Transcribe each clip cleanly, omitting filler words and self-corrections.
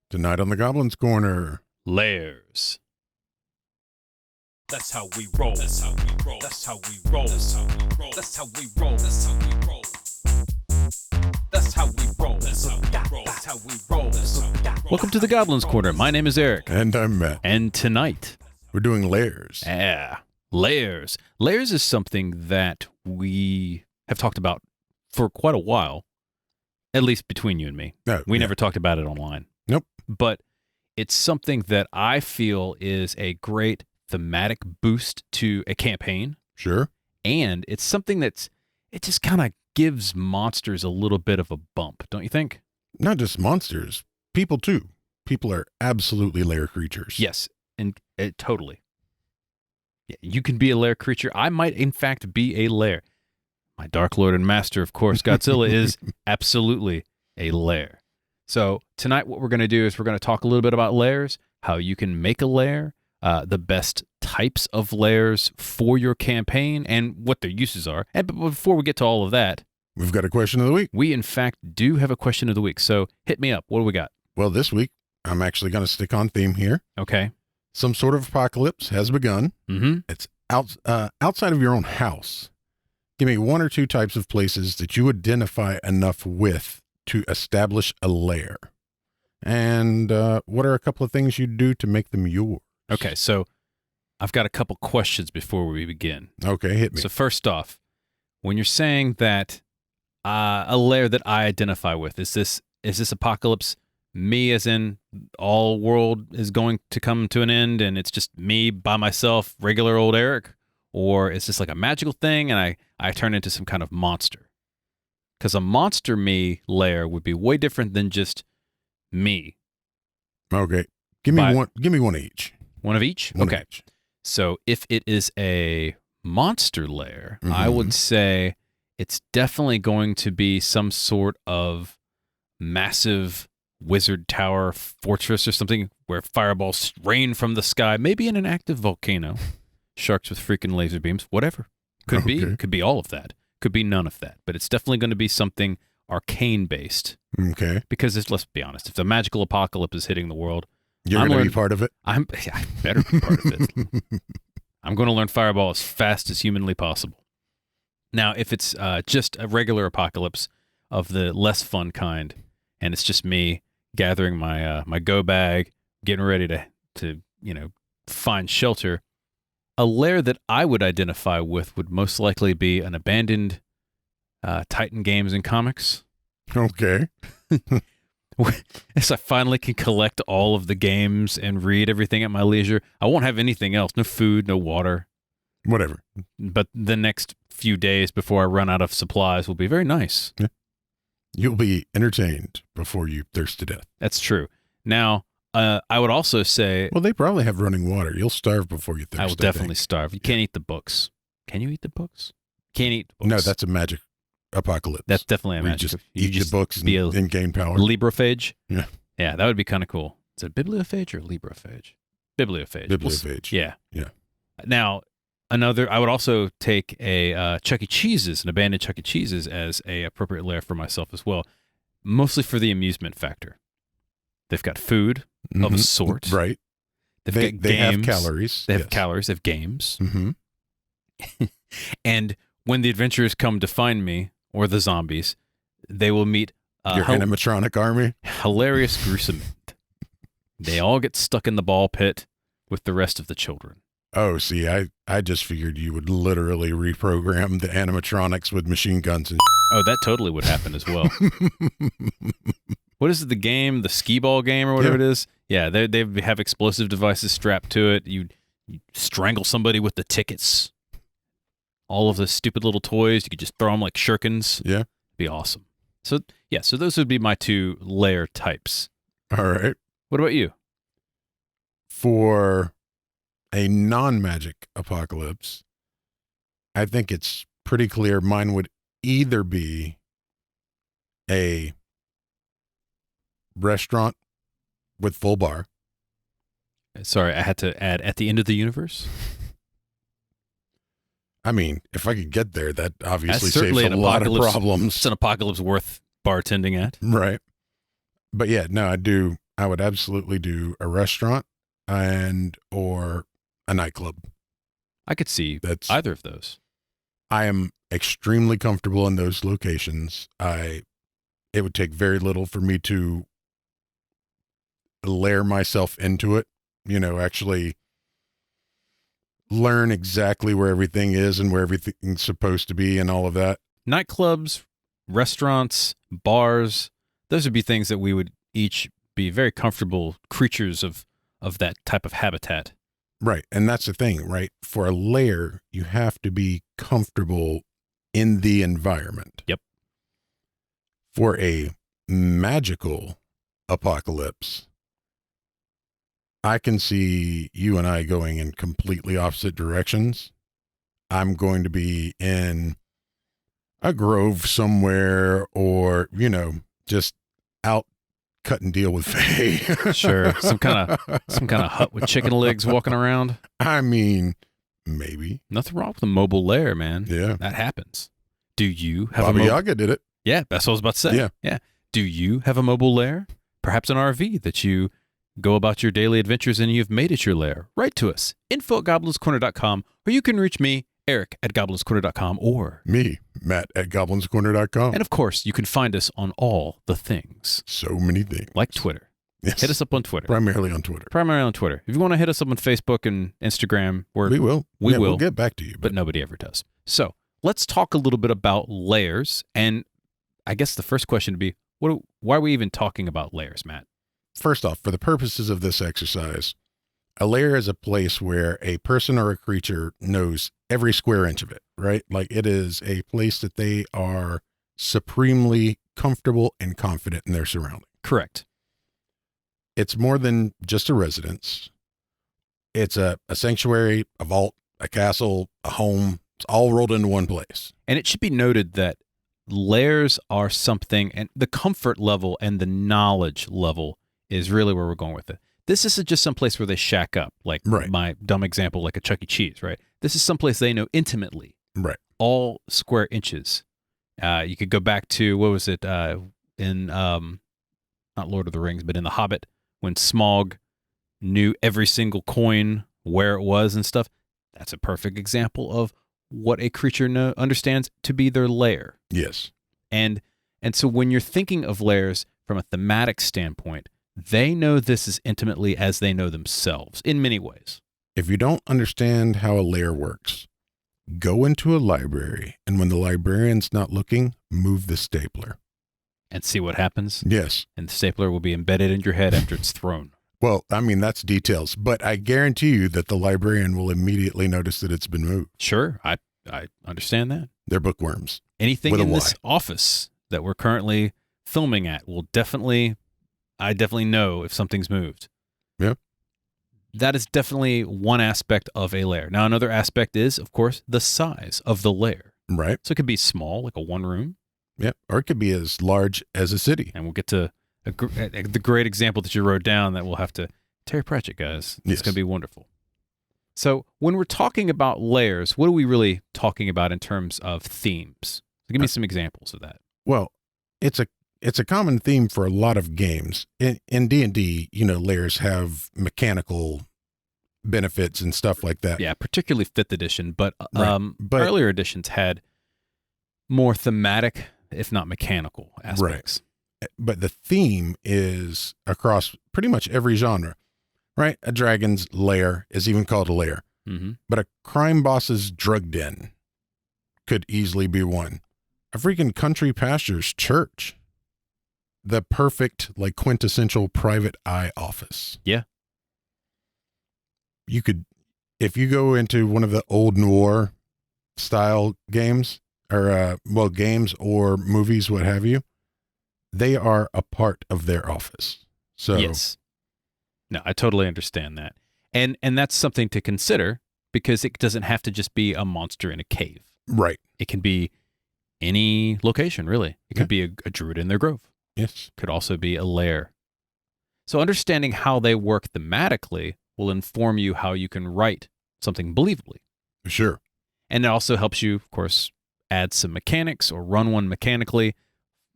Tonight on the Goblin's Corner. Lairs. That's how we roll. That's how we roll. That's how we roll. That's how we roll. That's how we roll. That's how we roll. That's how we roll. That's how we roll. That's how we roll. That's how we roll. Welcome to the Goblin's Corner. My name is Eric. And I'm Matt. And tonight, We're doing Lairs. Lairs. Lairs is something that we have talked about for quite a while, at least between you and me. We never talked about it online. Nope. But it's something that I feel is a great thematic boost to a campaign. Sure. And it's something it just kind of gives monsters a little bit of a bump, don't you think? Not just monsters, people too. People are absolutely lair creatures. Yes, and totally. Yeah, you can be a lair creature. I might, in fact, be a lair. My Dark Lord and Master, of course, Godzilla, is absolutely a lair. So tonight what we're going to do is we're going to talk a little bit about lairs, how you can make a lair, the best types of lairs for your campaign, and what their uses are. And before we get to all of that, We've got a question of the week. we, in fact, do have a question of the week. So hit me up. What do we got? Well, this week, I'm actually going to stick on theme here. Okay. Some sort of apocalypse has begun. Mm-hmm. It's outside of your own house. Give me one or two types of places that you identify enough with to establish a lair. And what are a couple of things you do to make them yours? Okay, so I've got a couple questions before we begin. Okay, hit me. So first off, when you're saying that a lair that I identify with, is this apocalypse me as in all world is going to come to an end and it's just me by myself, regular old Eric? Or is this like a magical thing and I turn into some kind of monster? Because a monster me lair would be way different than just me. Okay. Give me one each. One of each? One Okay. each. So if it is a monster lair, I would say it's definitely going to be some sort of massive wizard tower fortress or something where fireballs rain from the sky, maybe in an active volcano, sharks with freaking laser beams, whatever. Could be all of that. Could be none of that. But it's definitely going to be something arcane based. Okay. Because let's be honest, if the magical apocalypse is hitting the world, You're going to be part of it? I better be part of it. I'm going to learn fireball as fast as humanly possible. Now, if it's just a regular apocalypse of the less fun kind, and it's just me gathering my go bag, getting ready to find shelter, a lair that I would identify with would most likely be an abandoned Titan Games and Comics. Okay. As I finally can collect all of the games and read everything at my leisure, I won't have anything else, no food, no water. Whatever. But the next few days before I run out of supplies will be very nice. Yeah. You'll be entertained before you thirst to death. That's true. Now, I would also say... Well, they probably have running water. You'll starve before you thirst. I will definitely starve. You can't eat the books. Can you eat the books? Can't eat books. No, that's a magic apocalypse. That's definitely a where magic. You just eat the books and gain power. Librophage? Yeah. Yeah, that would be kind of cool. Is it bibliophage or librophage? Bibliophage. Bibliophage. Yeah. Yeah. Now, I would also take a Chuck E. Cheese's, an abandoned Chuck E. Cheese's, as a appropriate lair for myself as well, mostly for the amusement factor. They've got food of a sort. Right. They've got games. They have calories. They have calories. They have games. Mm-hmm. And when the adventurers come to find me, or the zombies, they will meet your animatronic army. Hilarious gruesome end. They all get stuck in the ball pit with the rest of the children. Oh, see, I just figured you would literally reprogram the animatronics with machine guns and Oh, that totally would happen as well. What is it, the game, the skee ball game or whatever it is? Yeah, they have explosive devices strapped to it. You strangle somebody with the tickets. All of the stupid little toys, you could just throw them like shurikens. Yeah. Be awesome. So those would be my two lair types. All right. What about you? For a non-magic apocalypse, I think it's pretty clear mine would either be a restaurant with full bar. Sorry, I had to add at the end of the universe. I mean, if I could get there, that obviously That's saves a lot of problems. It's an apocalypse worth bartending at. Right. But yeah, no, I would absolutely do a restaurant and or a nightclub. I could see That's either of those. I am extremely comfortable in those locations. It would take very little for me to layer myself into it, actually learn exactly where everything is and where everything's supposed to be and all of that. Nightclubs, restaurants, bars, those would be things that we would each be very comfortable creatures of that type of habitat. Right. And that's the thing, right? For a lair, you have to be comfortable in the environment. Yep. For a magical apocalypse, I can see you and I going in completely opposite directions. I'm going to be in a grove somewhere or, just out cut and deal with Faye. Sure. Some kind of hut with chicken legs walking around. I mean, maybe. Nothing wrong with a mobile lair, man. Yeah. That happens. Do you have Baba a mobile? Yaga did it. Yeah, that's what I was about to say. Yeah. Do you have a mobile lair? Perhaps an RV that you go about your daily adventures and you've made it your lair? Write to us, info@goblinscorner.com, or you can reach me, Eric@goblinscorner.com, or Me, Matt at goblinscorner.com. and of course, you can find us on all the things, So many things. like Twitter. Yes. Hit us up on Twitter. Primarily on Twitter. Primarily on Twitter. If you want to hit us up on Facebook and Instagram, We will. We will. We'll get back to you. but nobody ever does. So let's talk a little bit about layers. And I guess the first question would be, why are we even talking about layers, Matt? First off, for the purposes of this exercise, a lair is a place where a person or a creature knows every square inch of it, right? Like it is a place that they are supremely comfortable and confident in their surroundings. Correct. It's more than just a residence. It's a sanctuary, a vault, a castle, a home. It's all rolled into one place. And it should be noted that layers are something, and the comfort level and the knowledge level is really where we're going with it. This isn't just some place where they shack up, like Right. my dumb example, like a Chuck E. Cheese, right? This is someplace they know intimately, Right. all square inches. You could go back to, what was it, in, not Lord of the Rings, but in The Hobbit, when Smaug knew every single coin, where it was and stuff. That's a perfect example of what a creature understands to be their lair. Yes. And so when you're thinking of layers from a thematic standpoint, they know this as intimately as they know themselves in many ways. If you don't understand how a lair works, go into a library, and when the librarian's not looking, move the stapler. And see what happens. Yes. And the stapler will be embedded in your head after it's thrown. Well, I mean, that's details, but I guarantee you that the librarian will immediately notice that it's been moved. Sure, I understand that. They're bookworms. Anything With a in this Y. office that we're currently filming at will I definitely know if something's moved. Yeah. That is definitely one aspect of a lair. Now, another aspect is, of course, the size of the lair. Right. So it could be small, like a one room, Yeah. Or it could be as large as a city. and we'll get to the great example that you wrote down that we'll have to Terry Pratchett, guys. It's Yes. going to be wonderful. So when we're talking about layers, what are we really talking about in terms of themes? So give me some examples of that. Well, it's a common theme for a lot of games. In D&D, layers have mechanical benefits and stuff like that. Yeah, particularly 5th edition, but, Right. But- earlier editions had more thematic, if not mechanical aspects. But the theme is across pretty much every genre, right? A dragon's lair is even called a lair, Mm-hmm. but a crime boss's drug den could easily be one. A freaking country pastor's church. The perfect, like, quintessential private eye office. Yeah. You could, if you go into one of the old noir style games, or, games or movies, what have you, they are a part of their office. So, Yes. No, I totally understand that. And that's something to consider because it doesn't have to just be a monster in a cave. right. It can be any location, really. It could be a druid in their grove. Yes. Could also be a lair. So understanding how they work thematically will inform you how you can write something believably. Sure. And it also helps you, of course, add some mechanics or run one mechanically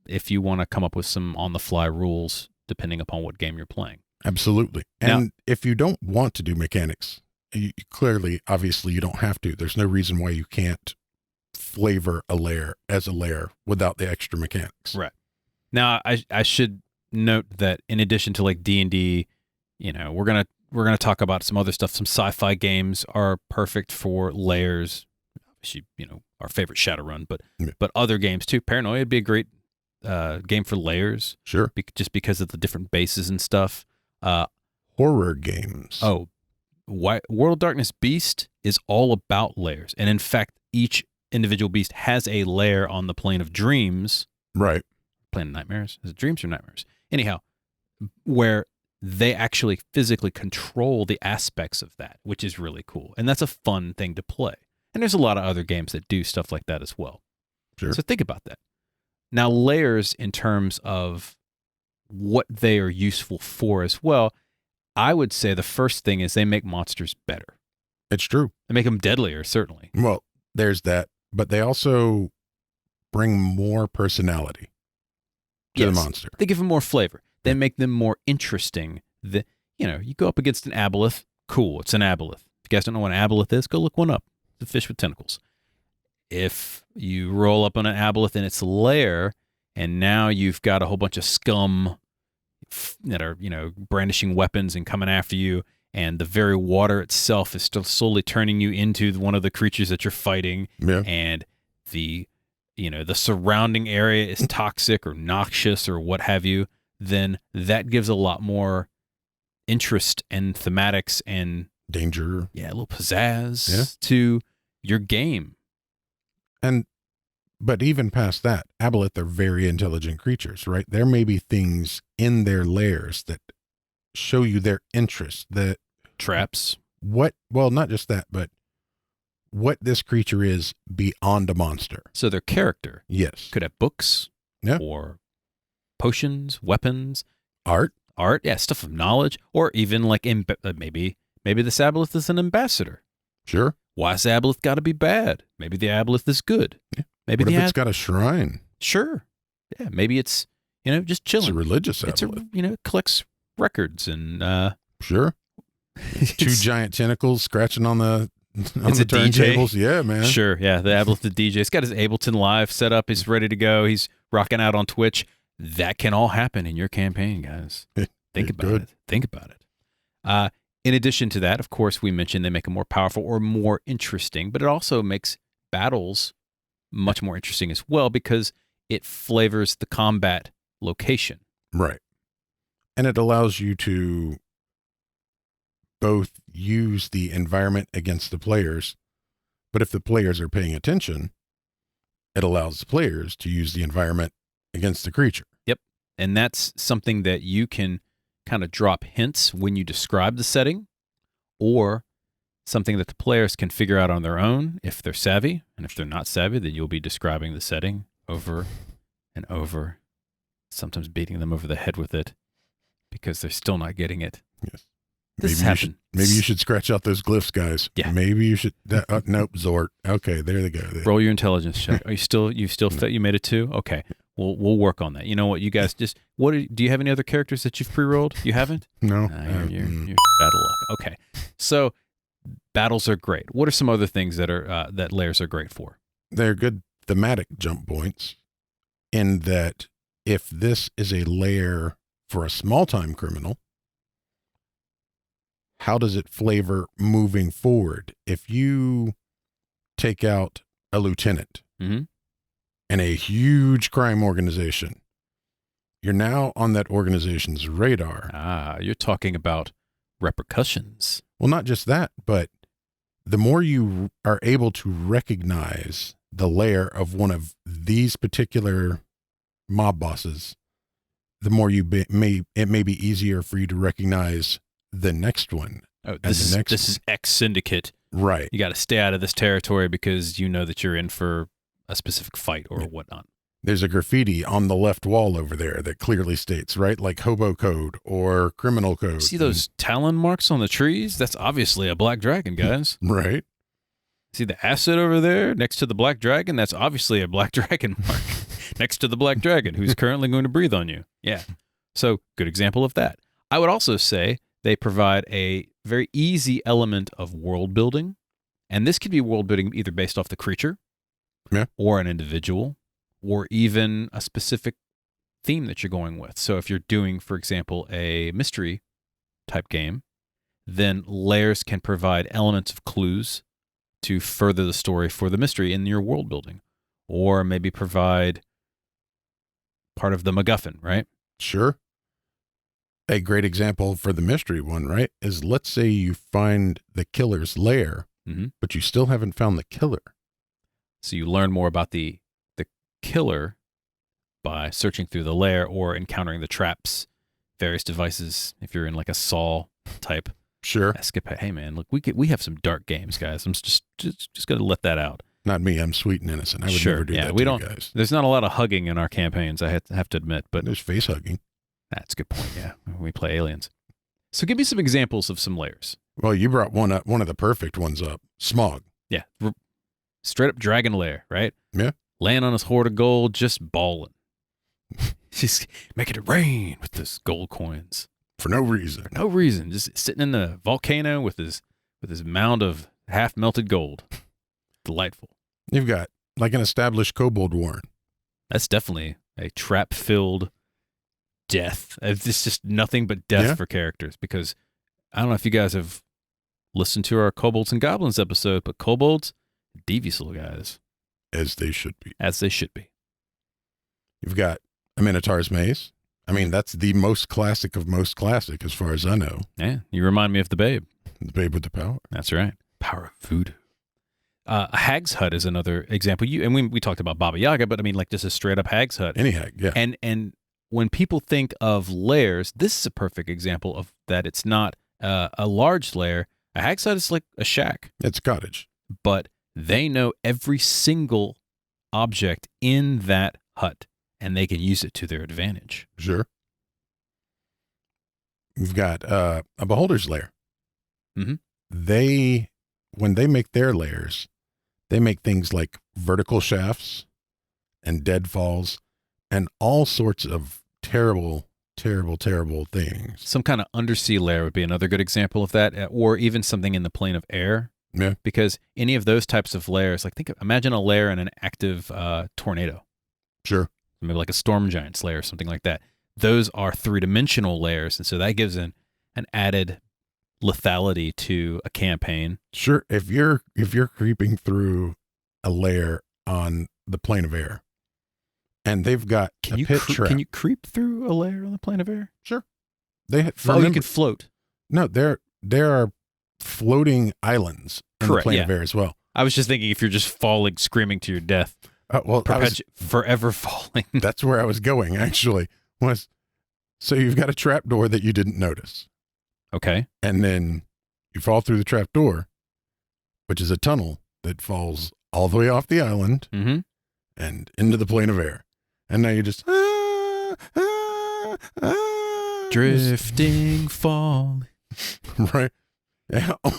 if you want to come up with some on-the-fly rules depending upon what game you're playing. Absolutely. And if you don't want to do mechanics, clearly, obviously, you don't have to. There's no reason why you can't flavor a lair as a lair without the extra mechanics. Right. Now, I should note that in addition to like D&D, we're gonna talk about some other stuff. Some sci-fi games are perfect for lairs. Obviously, our favorite Shadowrun, but other games too. Paranoia would be a great game for lairs. Sure. Just because of the different bases and stuff. Horror games. Oh, World of Darkness Beast is all about lairs, and in fact, each individual beast has a lair on the plane of dreams. Right. Plane of nightmares? Is it dreams or nightmares? Anyhow, where they actually physically control the aspects of that, which is really cool. And that's a fun thing to play. And there's a lot of other games that do stuff like that as well. Sure. So think about that. Now, lairs in terms of what they are useful for as well, I would say the first thing is they make monsters better. It's true. They make them deadlier, certainly. Well, there's that. But they also bring more personality to the monster. They give them more flavor. They make them more interesting. You go up against an aboleth. Cool, it's an aboleth. If you guys don't know what an aboleth is, go look one up. It's a fish with tentacles. If you roll up on an aboleth in its lair, and now you've got a whole bunch of scum that are, brandishing weapons and coming after you, and the very water itself is still slowly turning you into one of the creatures that you're fighting, and the surrounding area is toxic or noxious or what have you, then that gives a lot more interest and thematics and danger. Yeah, a little pizzazz to your game. But even past that, aboleth are very intelligent creatures, right? There may be things in their lairs that show you their interest, that traps. Not just that, but what this creature is beyond a monster. So their character. Yes. Could have books or potions, weapons. Art, yeah, stuff of knowledge, or even like maybe this aboleth is an ambassador. Sure. Why's the aboleth got to be bad? Maybe the aboleth is good. Yeah. Maybe what if it's got a shrine? Sure. Yeah, maybe it's just chilling. It's a religious aboleth. It collects records and sure. Two giant tentacles scratching on the DJ. turntables. Yeah, man. Sure. Yeah, the aboleth, the DJ. He's got his Ableton Live set up. He's ready to go. He's rocking out on Twitch. That can all happen in your campaign, guys. Think about it. Think about it. In addition to that, of course, we mentioned they make them more powerful or more interesting, but it also makes battles much more interesting as well because it flavors the combat location. Right. And it allows you to both use the environment against the players, but if the players are paying attention, it allows the players to use the environment against the creature. Yep. And that's something that you can kind of drop hints when you describe the setting, or something that the players can figure out on their own if they're savvy. And if they're not savvy, then you'll be describing the setting over and over, sometimes beating them over the head with it because they're still not getting it. Yes. Maybe you should scratch out those glyphs, guys. Yeah. Maybe you should. Nope, Zort. Okay, there they go. Roll your intelligence check. Are you made it 2? Okay. We'll work on that. You know what? You guys do you have any other characters that you've pre-rolled? You haven't? No. You're out of luck. Okay. So battles are great. What are some other things that are that lairs are great for? They're good thematic jump points in that if this is a lair for a small-time criminal, how does it flavor moving forward? If you take out a lieutenant in a huge crime organization, you're now on that organization's radar. You're talking about repercussions. Well, not just that, but the more you are able to recognize the lair of one of these particular mob bosses, the more it may be easier for you to recognize the next one. Oh, this is X Syndicate. Right. You got to stay out of this territory because you know that you're in for a specific fight or whatnot. There's a graffiti on the left wall over there that clearly states, right, like hobo code or criminal code. See those talon marks on the trees? That's obviously a black dragon, guys. Right. See the acid over there next to the black dragon? That's obviously a black dragon mark next to the black dragon who's currently going to breathe on you. Yeah. So, good example of that. I would also say they provide a very easy element of world building. And this could be world building either based off the creature or an individual or even a specific theme that you're going with. So if you're doing, for example, a mystery type game, then Lairs can provide elements of clues to further the story for the mystery in your world building, or maybe provide part of the MacGuffin, right? Sure. A great example for the mystery one, right, is let's say you find the killer's lair, but you still haven't found the killer. So you learn more about the killer by searching through the lair or encountering the traps, various devices. If you're in like a Saw type escapade, hey man, look, we have some dark games, guys. I'm just got to let that out. Not me. I'm sweet and innocent. I would never do that. We to don't. You guys. There's not a lot of hugging in our campaigns. I have to admit, but there's face hugging. That's a good point. Yeah, we play aliens. So give me some examples of some lairs. Well, you brought one up, one of the perfect ones up. Smog. Yeah, straight up dragon lair, right? Yeah. Laying on his hoard of gold, just balling. Just making it rain with his gold coins. For no reason. For no reason. Just sitting in the volcano with his mound of half melted gold. Delightful. You've got like an established kobold warren. That's definitely a trap-filled death. It's just nothing but death for characters, because I don't know if you guys have listened to our Kobolds and Goblins episode, but kobolds, devious little guys. As they should be. As they should be. You've got a Minotaur's Maze. I mean, that's the most classic of most classic as far as I know. Yeah, you remind me of the Babe. The Babe with the power. That's right. Power of voodoo. A hag's hut is another example. We talked about Baba Yaga, but I mean, like just a straight up hag's hut. Any hag, yeah. And when people think of lairs, this is a perfect example of that. It's not a large lair. A hag's hut is like a shack. It's a cottage. But they know every single object in that hut, and they can use it to their advantage. Sure. You've got a beholder's lair. Mm-hmm. When they make their lairs, they make things like vertical shafts and deadfalls and all sorts of terrible, terrible, terrible things. Some kind of undersea lair would be another good example of that, or even something in the plane of air. Yeah. Because any of those types of lairs, like imagine a lair in an active tornado. Sure. Maybe like a storm giant's lair or something like that. Those are three-dimensional lairs, and so that gives an added lethality to a campaign. Sure. If you're creeping through a lair on the plane of air, and they've got a pit trap. Can you creep through a lair on the plane of air? Sure. You can float. No, there are floating islands in the plane of air as well. I was just thinking if you're just falling, screaming to your death. Forever falling. That's where I was going, actually. So you've got a trap door that you didn't notice. Okay. And then you fall through the trap door, which is a tunnel that falls all the way off the island and into the plane of air. And now you just drifting, falling. Right.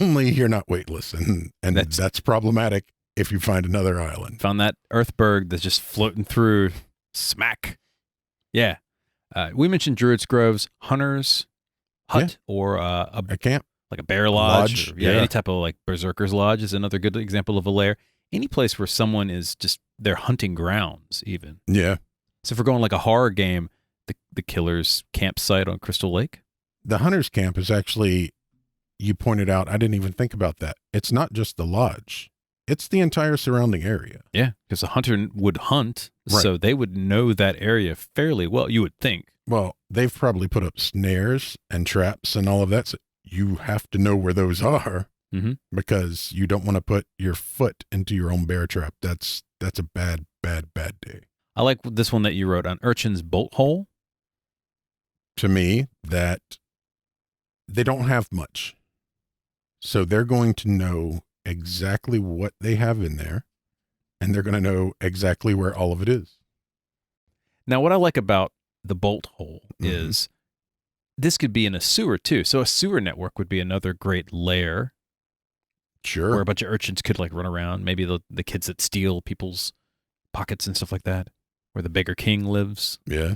Only you're not weightless, and that's problematic if you find another island. Found that earthberg that's just floating through. Smack. Yeah. We mentioned Druid's Grove's Hunter's Hut or a camp. Like a bear lodge. Any type of like berserker's lodge is another good example of a lair. Any place where someone is just their hunting grounds even. Yeah. So if we're going like a horror game, the killer's campsite on Crystal Lake. The hunter's camp is actually, you pointed out, I didn't even think about that. It's not just the lodge. It's the entire surrounding area. Yeah, because a hunter would hunt, right. So they would know that area fairly well, you would think. Well, they've probably put up snares and traps and all of that. So you have to know where those are because you don't want to put your foot into your own bear trap. That's a bad, bad, bad day. I like this one that you wrote on Urchin's Bolt Hole. To me, that they don't have much. So they're going to know exactly what they have in there, and they're going to know exactly where all of it is. Now, what I like about the bolt hole is this could be in a sewer too. So a sewer network would be another great lair. Sure. Where a bunch of urchins could like run around. Maybe the kids that steal people's pockets and stuff like that. Where the beggar king lives. Yeah.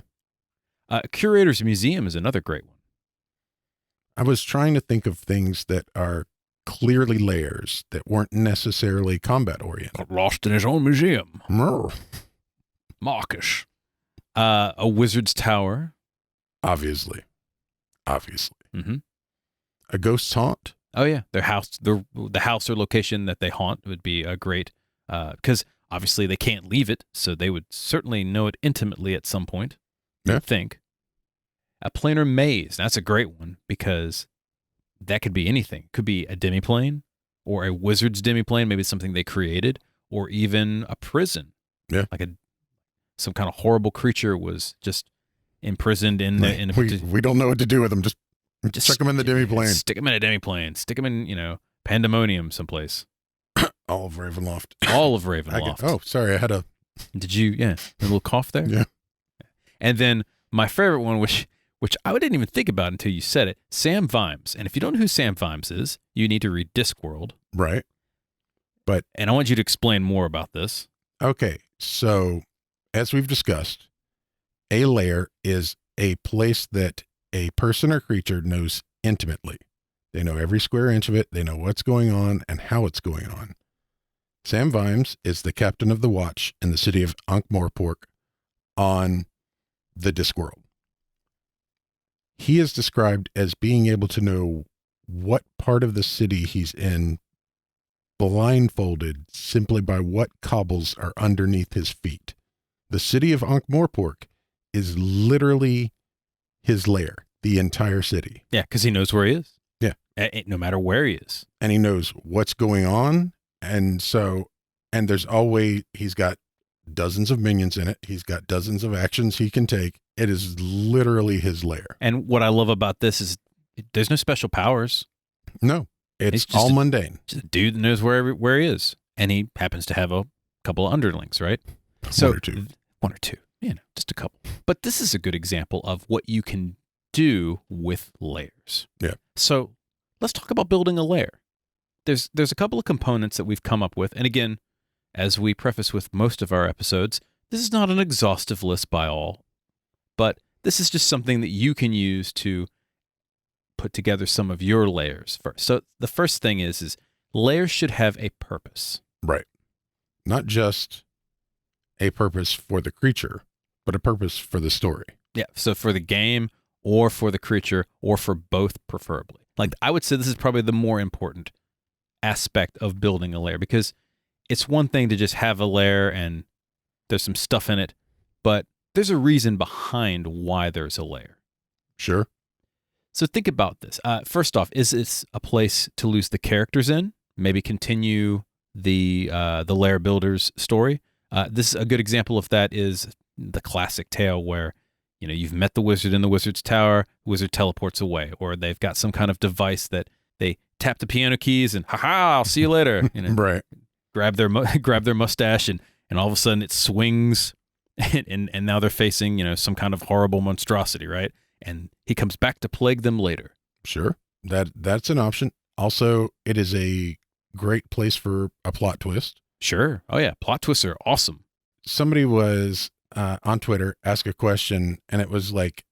Curator's Museum is another great one. I was trying to think of things that are clearly lairs that weren't necessarily combat oriented. Got lost in his own museum. Mer. Mawkish. A wizard's tower. Obviously. Mm-hmm. A ghost's haunt. Oh yeah, their house, the house or location that they haunt would be a great, because obviously they can't leave it, so they would certainly know it intimately at some point. Yeah. I think. A planar maze. That's a great one because that could be anything. Could be a demiplane or a wizard's demiplane, maybe something they created, or even a prison. Yeah. Like some kind of horrible creature was just imprisoned in the. We don't know what to do with them. Just chuck them in the demiplane. Stick them in a demiplane. Stick them in, pandemonium someplace. All of Ravenloft. All of Ravenloft. Sorry. I had a. Did you? Yeah. A little cough there? Yeah. And then my favorite one, which I didn't even think about until you said it, Sam Vimes. And if you don't know who Sam Vimes is, you need to read Discworld. Right. And I want you to explain more about this. Okay. So, as we've discussed, a lair is a place that a person or creature knows intimately. They know every square inch of it. They know what's going on and how it's going on. Sam Vimes is the captain of the watch in the city of Ankh-Morpork on the Discworld. He is described as being able to know what part of the city he's in blindfolded simply by what cobbles are underneath his feet. The city of Ankh-Morpork is literally his lair, the entire city. Yeah, because he knows where he is. Yeah. No matter where he is. And he knows what's going on. And there's always, he's got dozens of minions in it. He's got dozens of actions he can take. It is literally his lair. And what I love about this is there's no special powers. No, it's all mundane. Just a dude that knows where he is. And he happens to have a couple of underlings, right? One or two. Just a couple. But this is a good example of what you can do with layers. Yeah. So let's talk about building a layer. There's a couple of components that we've come up with. And again, as we preface with most of our episodes, this is not an exhaustive list by all, but this is just something that you can use to put together some of your layers first. So the first thing is layers should have a purpose. Right. Not just a purpose for the creature, but a purpose for the story. Yeah. So for the game or for the creature or for both preferably. Like I would say this is probably the more important aspect of building a layer because it's one thing to just have a layer and there's some stuff in it, but there's a reason behind why there's a layer. Sure. So think about this. First off, is this a place to lose the characters in? Maybe continue the layer builder's story. This is a good example of that is the classic tale where you've met the wizard in the wizard's tower, wizard teleports away, or they've got some kind of device that they tap the piano keys and I'll see you later. Right. Grab their mustache and all of a sudden it swings and now they're facing some kind of horrible monstrosity, right? And he comes back to plague them later. Sure. That's an option. Also, it is a great place for a plot twist. Sure. Oh yeah, plot twists are awesome. Somebody was on Twitter, asked a question, and it was like,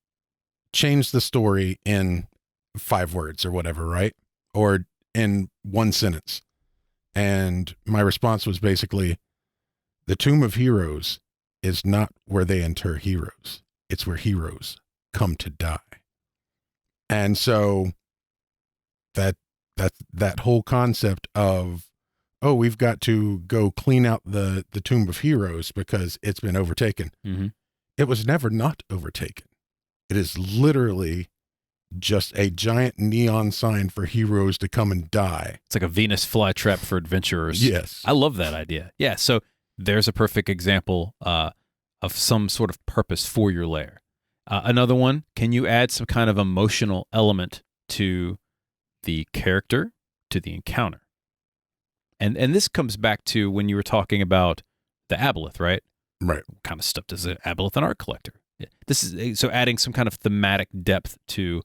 change the story in 5 words or whatever, right? Or in 1 sentence. And my response was basically, the Tomb of Heroes is not where they inter heroes. It's where heroes come to die. And so that whole concept of, oh, we've got to go clean out the Tomb of Heroes because it's been overtaken. Mm-hmm. It was never not overtaken. It is literally just a giant neon sign for heroes to come and die. It's like a Venus flytrap for adventurers. Yes. I love that idea. Yeah, so there's a perfect example of some sort of purpose for your lair. Another one, can you add some kind of emotional element to the character, to the encounter? And this comes back to when you were talking about the aboleth, right? Right. What kind of stuff does an aboleth an art collector? Yeah. This is so adding some kind of thematic depth to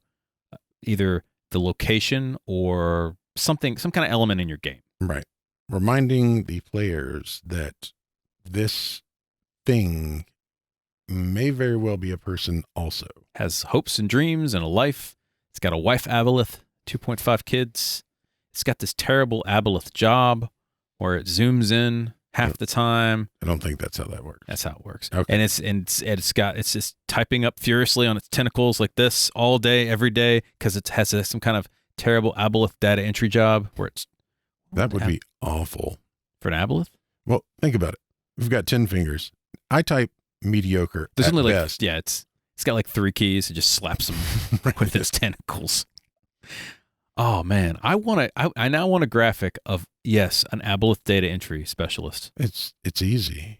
either the location or some kind of element in your game. Right. Reminding the players that this thing may very well be a person also. Has hopes and dreams and a life. It's got a wife, Aboleth, 2.5 kids. It's got this terrible Aboleth job where it zooms in half the time. I don't think that's how that works. That's how it works. Okay. And it's just typing up furiously on its tentacles like this all day, every day, because it has some kind of terrible Aboleth data entry job where it's That would be awful. for an Aboleth. Well, think about it. We've got 10 fingers. I type mediocre There's at only best. it's got like 3 keys. It just slaps them with its tentacles. Oh man, I now want a graphic of an Aboleth data entry specialist. It's easy.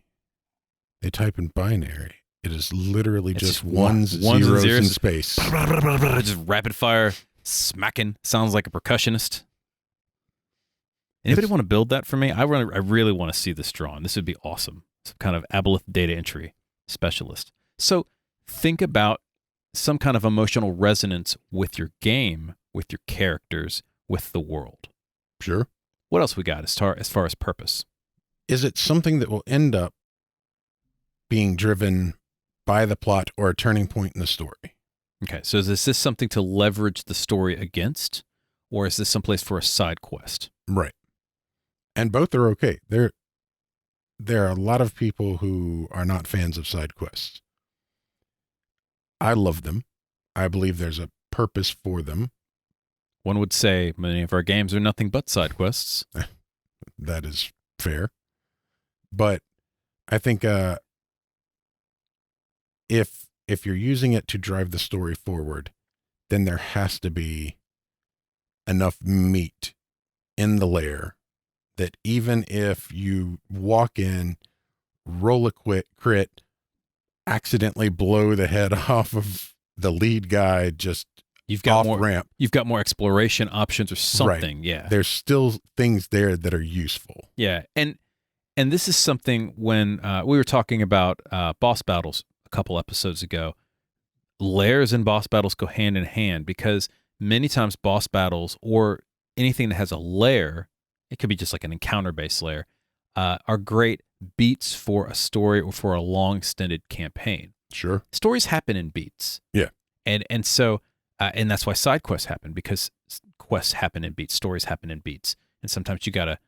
They type in binary. It is literally It's just just ones, ones and zeros, zeros. in space. Just rapid fire smacking. Sounds like a percussionist. Anybody want to build that for me? I really want to see this drawn. This would be awesome. Some kind of Aboleth data entry specialist. So think about some kind of emotional resonance with your game, with your characters, with the world. Sure. What else we got as far as purpose? Is it something that will end up being driven by the plot or a turning point in the story? Okay, so is this something to leverage the story against, or is this someplace for a side quest? Right. And both are okay. There are a lot of people who are not fans of side quests. I love them. I believe there's a purpose for them. One would say many of our games are nothing but side quests. That is fair. But I think if you're using it to drive the story forward, then there has to be enough meat in the lair that even if you walk in, roll a crit, accidentally blow the head off of the lead guy just You've got off more ramp. You've got more exploration options or something. Right. Yeah. There's still things there that are useful. Yeah. And this is something when we were talking about boss battles a couple episodes ago. Lairs and boss battles go hand in hand because many times boss battles or anything that has a lair, it could be just like an encounter-based lair, are great beats for a story or for a long extended campaign. Sure. Stories happen in beats. Yeah. And so and that's why side quests happen, because quests happen in beats, stories happen in beats. And sometimes you got to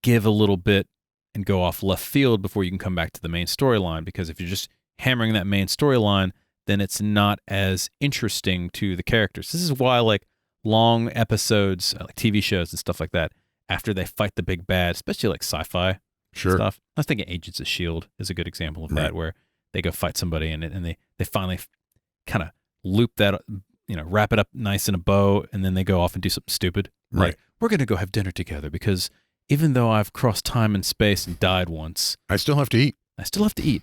give a little bit and go off left field before you can come back to the main storyline, because if you're just hammering that main storyline, then it's not as interesting to the characters. This is why like long episodes, like TV shows and stuff like that, after they fight the big bad, especially like sci-fi stuff. I was thinking Agents of S.H.I.E.L.D. is a good example of that, where they go fight somebody and they finally kind of loop that, wrap it up nice in a bow, and then they go off and do something stupid. Right. Like, we're going to go have dinner together because even though I've crossed time and space and died once, I still have to eat.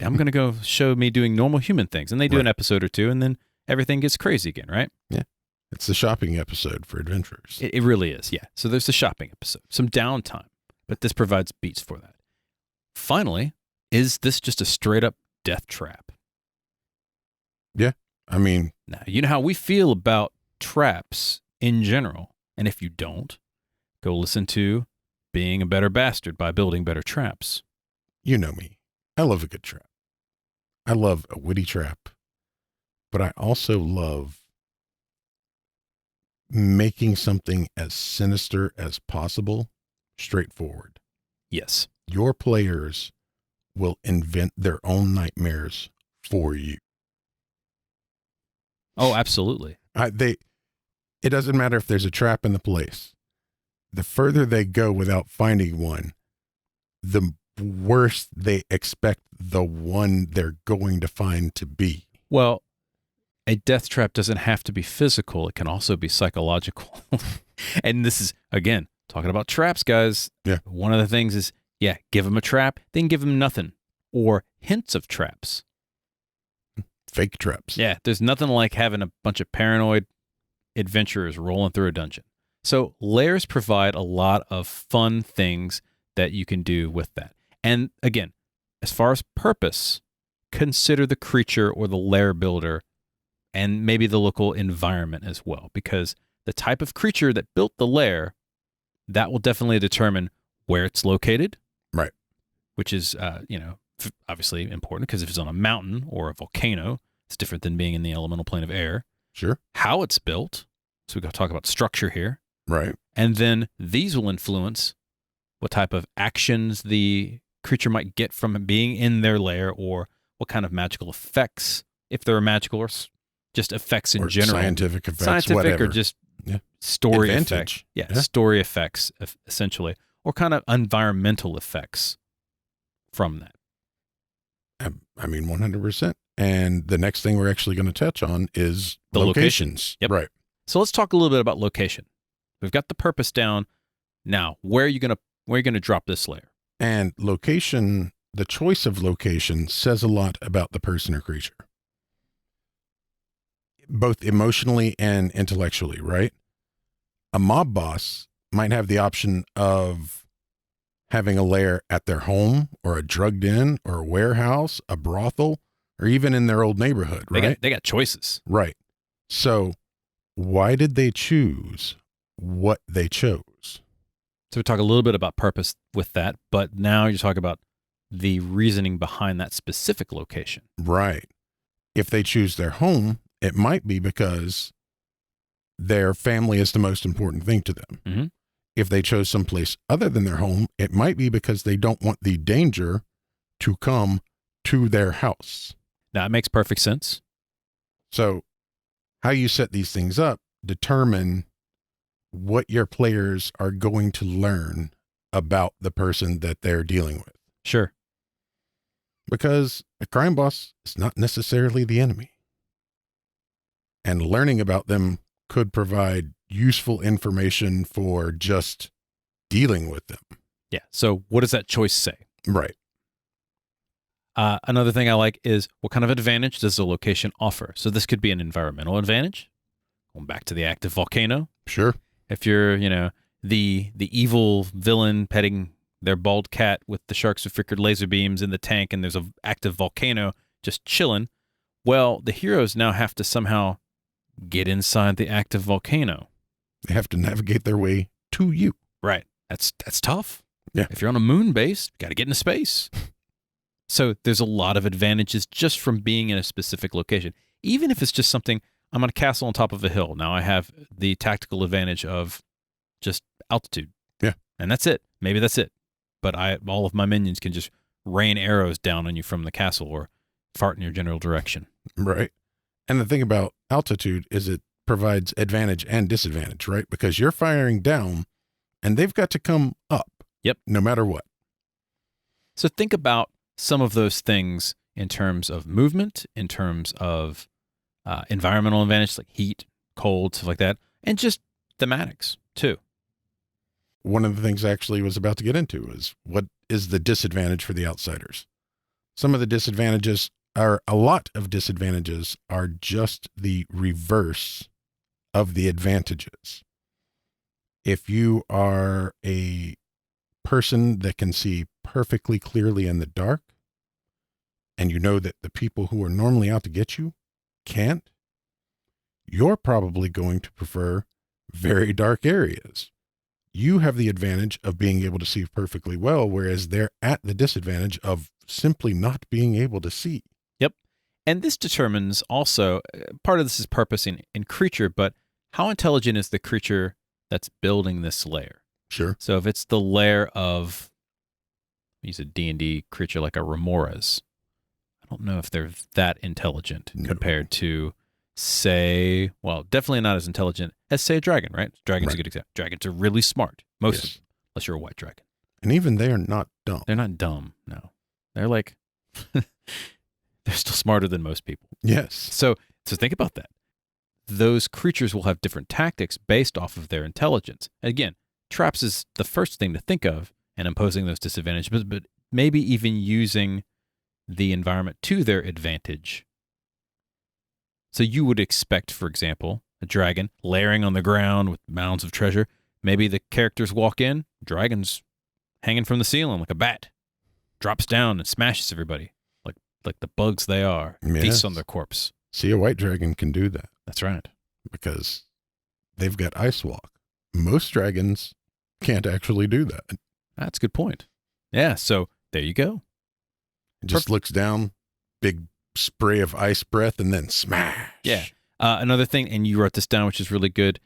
I'm going to go show me doing normal human things. And they do an episode or two, and then everything gets crazy again, right? Yeah. It's the shopping episode for adventurers. It really is, yeah. So there's the shopping episode, some downtime, but this provides beats for that. Finally, is this just a straight up death trap? Yeah. I mean, now, you know how we feel about traps in general. And if you don't, go listen to Being a Better Bastard by Building Better Traps. You know me. I love a good trap. I love a witty trap, but I also love making something as sinister as possible straightforward. Yes. Your players will invent their own nightmares for you. Oh, absolutely. It doesn't matter if there's a trap in the place. The further they go without finding one, the worse they expect the one they're going to find to be. Well, a death trap doesn't have to be physical. It can also be psychological. And this is, again, talking about traps, guys. Yeah. One of the things is, give them a trap, then give them nothing. Or hints of traps. Fake traps. Yeah, there's nothing like having a bunch of paranoid adventurers rolling through a dungeon. So lairs provide a lot of fun things that you can do with that. And again, as far as purpose, consider the creature or the lair builder and maybe the local environment as well, because the type of creature that built the lair, that will definitely determine where it's located. Right. Which is, obviously important because if it's on a mountain or a volcano, it's different than being in the elemental plane of air. Sure. How it's built. So we got to talk about structure here. Right. And then these will influence what type of actions the creature might get from being in their lair, or what kind of magical effects, if there are magical or just effects in Or general. scientific effects, Scientific whatever. or just Yeah. story Advantage. effects. Yeah, story effects, essentially. Or kind of environmental effects from that. I mean, 100%. And the next thing we're actually going to touch on is The locations. Yep. Right. So let's talk a little bit about location. We've got the purpose down. Now, where are you gonna drop this layer? And location, the choice of location says a lot about the person or creature, both emotionally and intellectually, right? A mob boss might have the option of having a lair at their home or a drugged inn or a warehouse, a brothel, or even in their old neighborhood, right? They got choices. Right. So why did they choose what they chose? So we talk a little bit about purpose with that, but now you talk about the reasoning behind that specific location. Right. If they choose their home, it might be because their family is the most important thing to them. Mm-hmm. If they chose someplace other than their home, it might be because they don't want the danger to come to their house. That makes perfect sense. So how you set these things up determine what your players are going to learn about the person that they're dealing with. Sure. Because a crime boss is not necessarily the enemy. And learning about them could provide useful information for just dealing with them. Yeah. So what does that choice say? Right. Another thing I like is what kind of advantage does the location offer? So this could be an environmental advantage. Going back to the active volcano. Sure. If you're, the evil villain petting their bald cat with the sharks with flickered laser beams in the tank, and there's an active volcano just chilling, well, the heroes now have to somehow get inside the active volcano. They have to navigate their way to you. Right. That's tough. Yeah. If you're on a moon base, you got to get into space. So there's a lot of advantages just from being in a specific location. Even if it's just something, I'm on a castle on top of a hill. Now I have the tactical advantage of just altitude. Yeah. And that's it. Maybe that's it. But all of my minions can just rain arrows down on you from the castle or fart in your general direction. Right. And the thing about altitude is it provides advantage and disadvantage, right? Because you're firing down and they've got to come up. Yep. No matter what. So think about some of those things in terms of movement, in terms of environmental advantage, like heat, cold, stuff like that, and just thematics too. One of the things I actually was about to get into is what is the disadvantage for the outsiders? Some of the disadvantages are, a lot of disadvantages are just the reverse of the advantages. If you are a person that can see perfectly clearly in the dark, and you know that the people who are normally out to get you can't, you're probably going to prefer very dark areas. You have the advantage of being able to see perfectly well, whereas they're at the disadvantage of simply not being able to see. Yep. And this determines also, part of this is purpose in creature, but how intelligent is the creature that's building this lair? Sure. So if it's the lair of, use a D&D creature like a Remoras, I don't know if they're that intelligent compared to, say, well, definitely not as intelligent as, say, a dragon, right? Dragon's a good example. Dragons are really smart, most of them, unless you're a white dragon. And even they are not dumb. They're not dumb, no. They're like, they're still smarter than most people. Yes. So think about that. Those creatures will have different tactics based off of their intelligence. Again, traps is the first thing to think of and imposing those disadvantages, but maybe even using the environment to their advantage. So you would expect, for example, a dragon layering on the ground with mounds of treasure. Maybe the characters walk in, dragon's hanging from the ceiling like a bat, drops down and smashes everybody like the bugs they are, feasts on their corpse. See, a white dragon can do that. That's right. Because they've got ice walk. Most dragons can't actually do that. That's a good point. Yeah, so there you go. It just looks down, big spray of ice breath, and then smash. Yeah. Another thing, and you wrote this down, which is really good.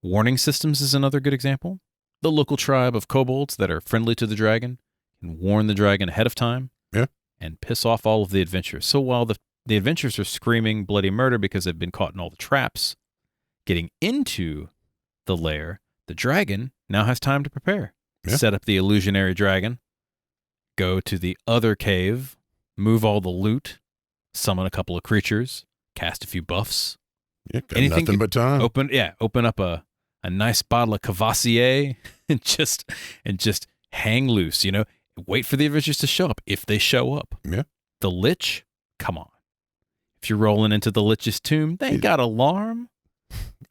Warning systems is another good example. The local tribe of kobolds that are friendly to the dragon can warn the dragon ahead of time. Yeah. And piss off all of the adventurers. So while the adventurers are screaming bloody murder because they've been caught in all the traps, getting into the lair, the dragon now has time to prepare. Yeah. Set up the illusionary dragon, go to the other cave, move all the loot, summon a couple of creatures, cast a few buffs. Yeah, got nothing but time. Open up a nice bottle of Cavassier and just hang loose, Wait for the adventurers to show up if they show up. Yeah. The Lich, come on. If you're rolling into the Lich's tomb, they ain't got alarm.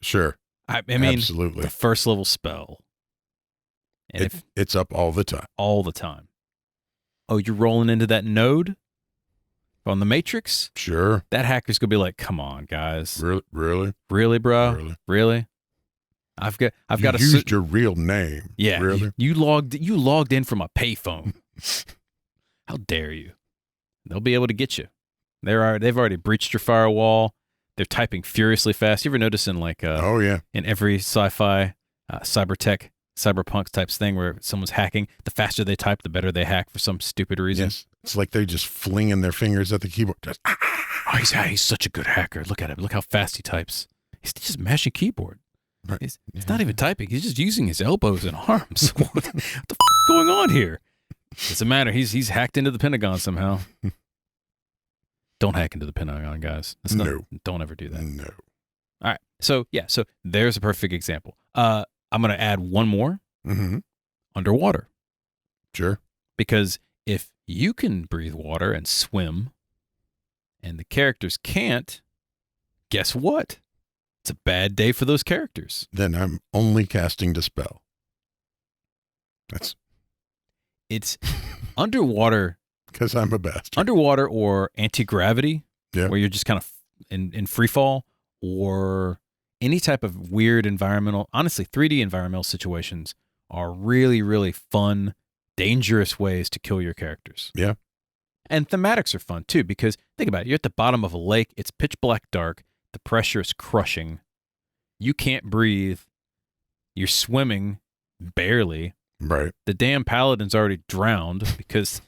Sure. I mean, absolutely. The first level spell. And it's up all the time. All the time. Oh, you're rolling into that node on the Matrix? Sure. That hacker's going to be like, come on, guys. Really? Really, bro? Really? I've got you used your real name. Yeah. Really? You logged in from a payphone. How dare you? They'll be able to get you. They've already breached your firewall. They're typing furiously fast. You ever notice in in every sci-fi, cyberpunk types thing where someone's hacking, the faster they type, the better they hack for some stupid reason. Yes. It's like they're just flinging their fingers at the keyboard. Just, he's such a good hacker. Look at him. Look how fast he types. He's just mashing keyboard. Right. He's not even typing. He's just using his elbows and arms. What the f- going on here? Doesn't matter. He's hacked into the Pentagon somehow. Don't hack into the Pentagon, guys. No. Don't ever do that. No. All right. So there's a perfect example. I'm going to add one more. Mm-hmm. Underwater. Sure. Because if you can breathe water and swim and the characters can't, guess what? It's a bad day for those characters. Then I'm only casting Dispel. It's underwater. Because I'm a bastard. Underwater or anti-gravity, yeah. Where you're just kind of in free fall, or any type of weird environmental, honestly, 3D environmental situations are really, really fun, dangerous ways to kill your characters. Yeah. And thematics are fun too, because think about it. You're at the bottom of a lake. It's pitch black dark. The pressure is crushing. You can't breathe. You're swimming barely. Right. The damn paladin's already drowned because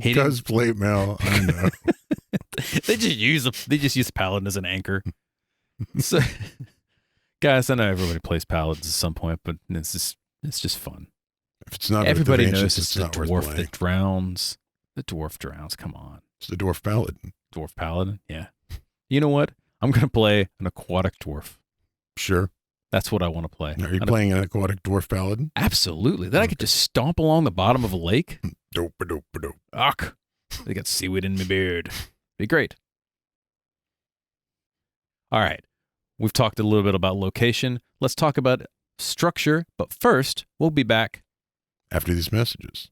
he does play Mel. I know. They just use paladin as an anchor. So, guys, I know everybody plays paladins at some point, but it's just fun. If it's not, everybody knows it's the dwarf that drowns. The dwarf drowns. Come on. It's the dwarf paladin. Dwarf paladin. Yeah. You know what? I'm gonna play an aquatic dwarf. Sure. That's what I want to play. Are you playing an aquatic dwarf paladin? Absolutely. Then I could just stomp along the bottom of a lake. Dope, dope, dope. Ach, they got seaweed in my beard. Be great. All right. We've talked a little bit about location. Let's talk about structure. But first, we'll be back after these messages.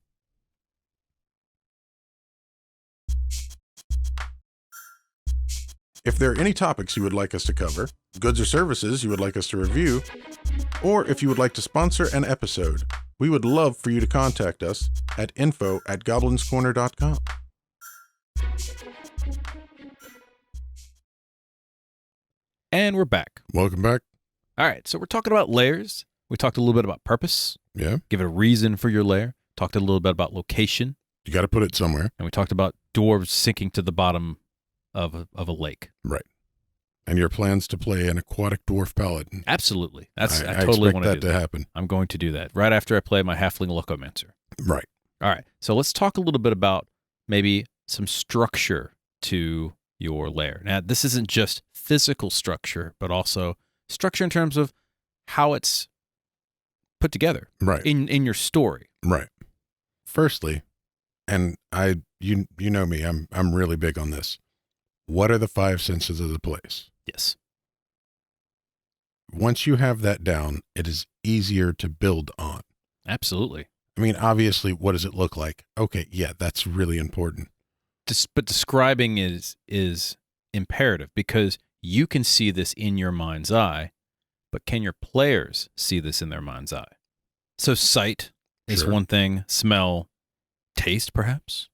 If there are any topics you would like us to cover, goods or services you would like us to review, or if you would like to sponsor an episode, we would love for you to contact us at info@goblinscorner.com. And we're back. Welcome back. All right, so we're talking about layers. We talked a little bit about purpose. Yeah. Give it a reason for your lair. Talked a little bit about location. You got to put it somewhere. And we talked about dwarves sinking to the bottom of a lake. Right. And your plans to play an aquatic dwarf paladin. Absolutely. I totally want that to happen. I'm going to do that right after I play my halfling locomancer. Right. All right. So let's talk a little bit about maybe some structure to your lair. Now, this isn't just physical structure, but also structure in terms of how it's put together. Right. In your story. Right. Firstly, and you know me, I'm really big on this. What are the 5 senses of the place? Yes. Once you have that down, it is easier to build on. Absolutely. I mean, obviously, what does it look like? Okay, yeah, that's really important. But describing is imperative because you can see this in your mind's eye, but can your players see this in their mind's eye? So sight is one thing, smell, taste perhaps?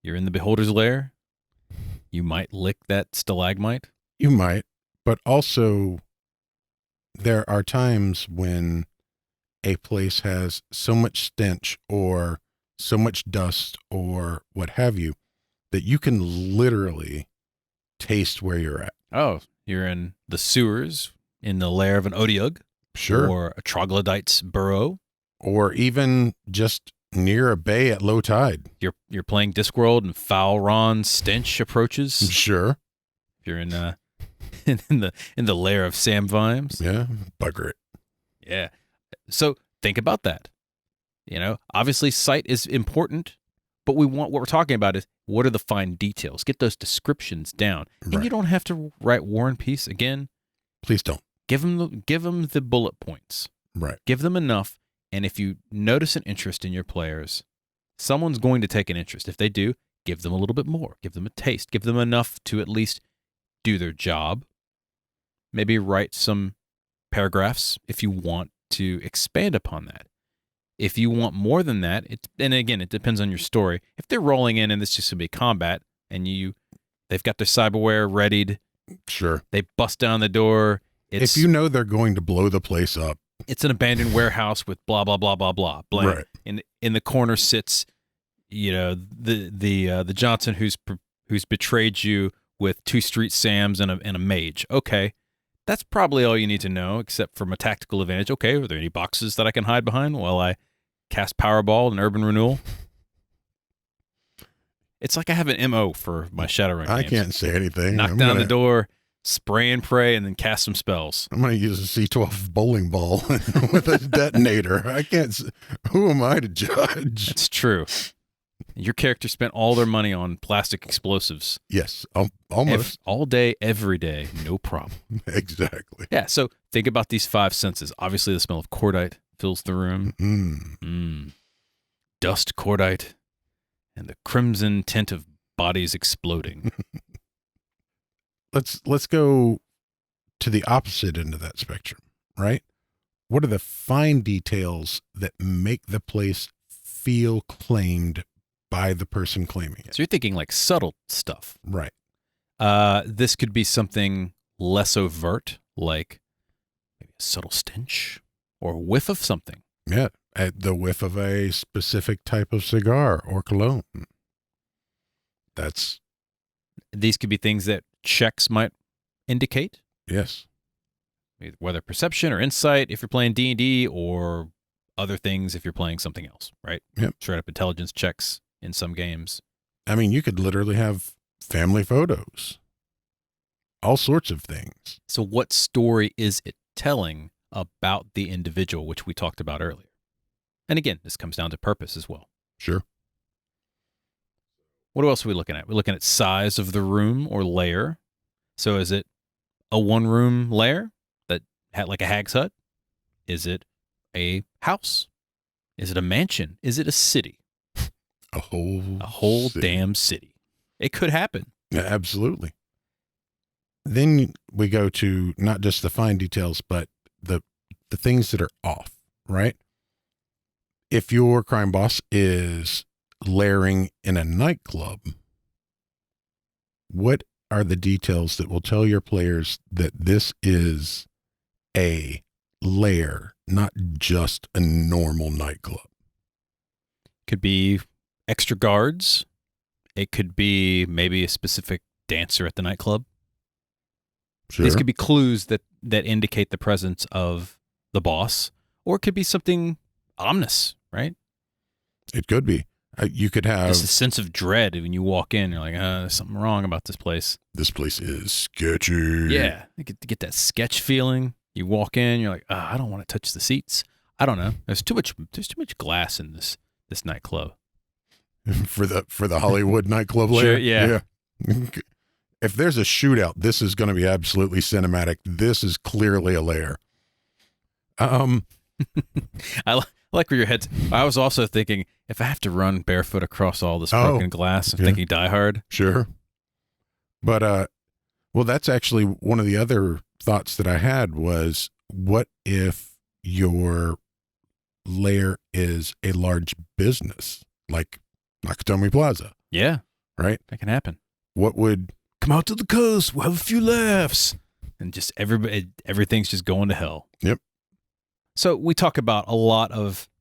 You're in the beholder's lair. You might lick that stalagmite. You might, but also there are times when a place has so much stench or so much dust or what have you that you can literally taste where you're at. Oh, you're in the sewers, in the lair of an Odiug. Sure. Or a troglodyte's burrow. Or even just near a bay at low tide. You're playing Discworld and Foul Ron's stench approaches. Sure. If you're in the lair of Sam Vimes. Yeah, bugger it. Yeah. So think about that. Obviously sight is important, but what we're talking about is what are the fine details? Get those descriptions down. Right. And you don't have to write War and Peace again. Please don't. Give them the bullet points. Right. Give them enough. And if you notice an interest in your players, someone's going to take an interest. If they do, give them a little bit more. Give them a taste. Give them enough to at least do their job. Maybe write some paragraphs if you want to expand upon that. If you want more than that, and again, it depends on your story. If they're rolling in and it's just going to be combat and they've got their cyberware readied. Sure. They bust down the door. If you know they're going to blow the place up. It's an abandoned warehouse with blah, blah, blah, blah, blah. Blank. Right. In the corner sits, the Johnson who's betrayed you with 2 Street Sams and a mage. Okay. That's probably all you need to know, except from a tactical advantage. Okay, are there any boxes that I can hide behind while I cast Powerball and Urban Renewal? It's like I have an MO for my Shadowrun games. I can't say anything. Knock down the door, spray and pray, and then cast some spells. I'm going to use a C12 bowling ball with a detonator. I can't. Who am I to judge? That's true. Your character spent all their money on plastic explosives. Yes, almost. All day, every day, no problem. Exactly. Yeah, so think about these 5 senses. Obviously, the smell of cordite fills the room. Dust cordite and the crimson tint of bodies exploding. Let's go to the opposite end of that spectrum, right? What are the fine details that make the place feel claimed by the person claiming it? So you're thinking like subtle stuff. Right. This could be something less overt, like maybe a subtle stench or a whiff of something. Yeah. The whiff of a specific type of cigar or cologne. These could be things that checks might indicate. Yes. Whether perception or insight if you're playing D&D, or other things if you're playing something else, right? Yep. Straight up intelligence checks in some games. I mean, you could literally have family photos, all sorts of things. So what story is it telling about the individual, which we talked about earlier? And again, this comes down to purpose as well. Sure. What else are we looking at? We're looking at size of the room or lair. So is it a 1-room lair that had like a hag's hut? Is it a house? Is it a mansion? Is it a city? A whole city. Damn city. It could happen. Yeah, absolutely. Then we go to not just the fine details, but the things that are off, right? If your crime boss is lairing in a nightclub, what are the details that will tell your players that this is a lair, not just a normal nightclub? Could be extra guards. It could be maybe a specific dancer at the nightclub. Sure. These could be clues that indicate the presence of the boss, or it could be something ominous, right? It could be. You could have Just a sense of dread when you walk in. You're like, there's something wrong about this place. This place is sketchy. Yeah, you get that sketch feeling. You walk in, you're like, I don't want to touch the seats. I don't know. There's too much glass in this nightclub. for the Hollywood nightclub lair. Sure, yeah. If there's a shootout, this is going to be absolutely cinematic. This is clearly a lair. I like where your head's. I was also thinking, if I have to run barefoot across all this broken glass, I'm thinking Die Hard. Sure. But, well, that's actually one of the other thoughts that I had was, what if your lair is a large business like Nakatomi Plaza? Yeah. right? That can happen. What would Come out to the coast. We'll have a few laughs. And just everything's just going to hell. Yep. So we talk about a lot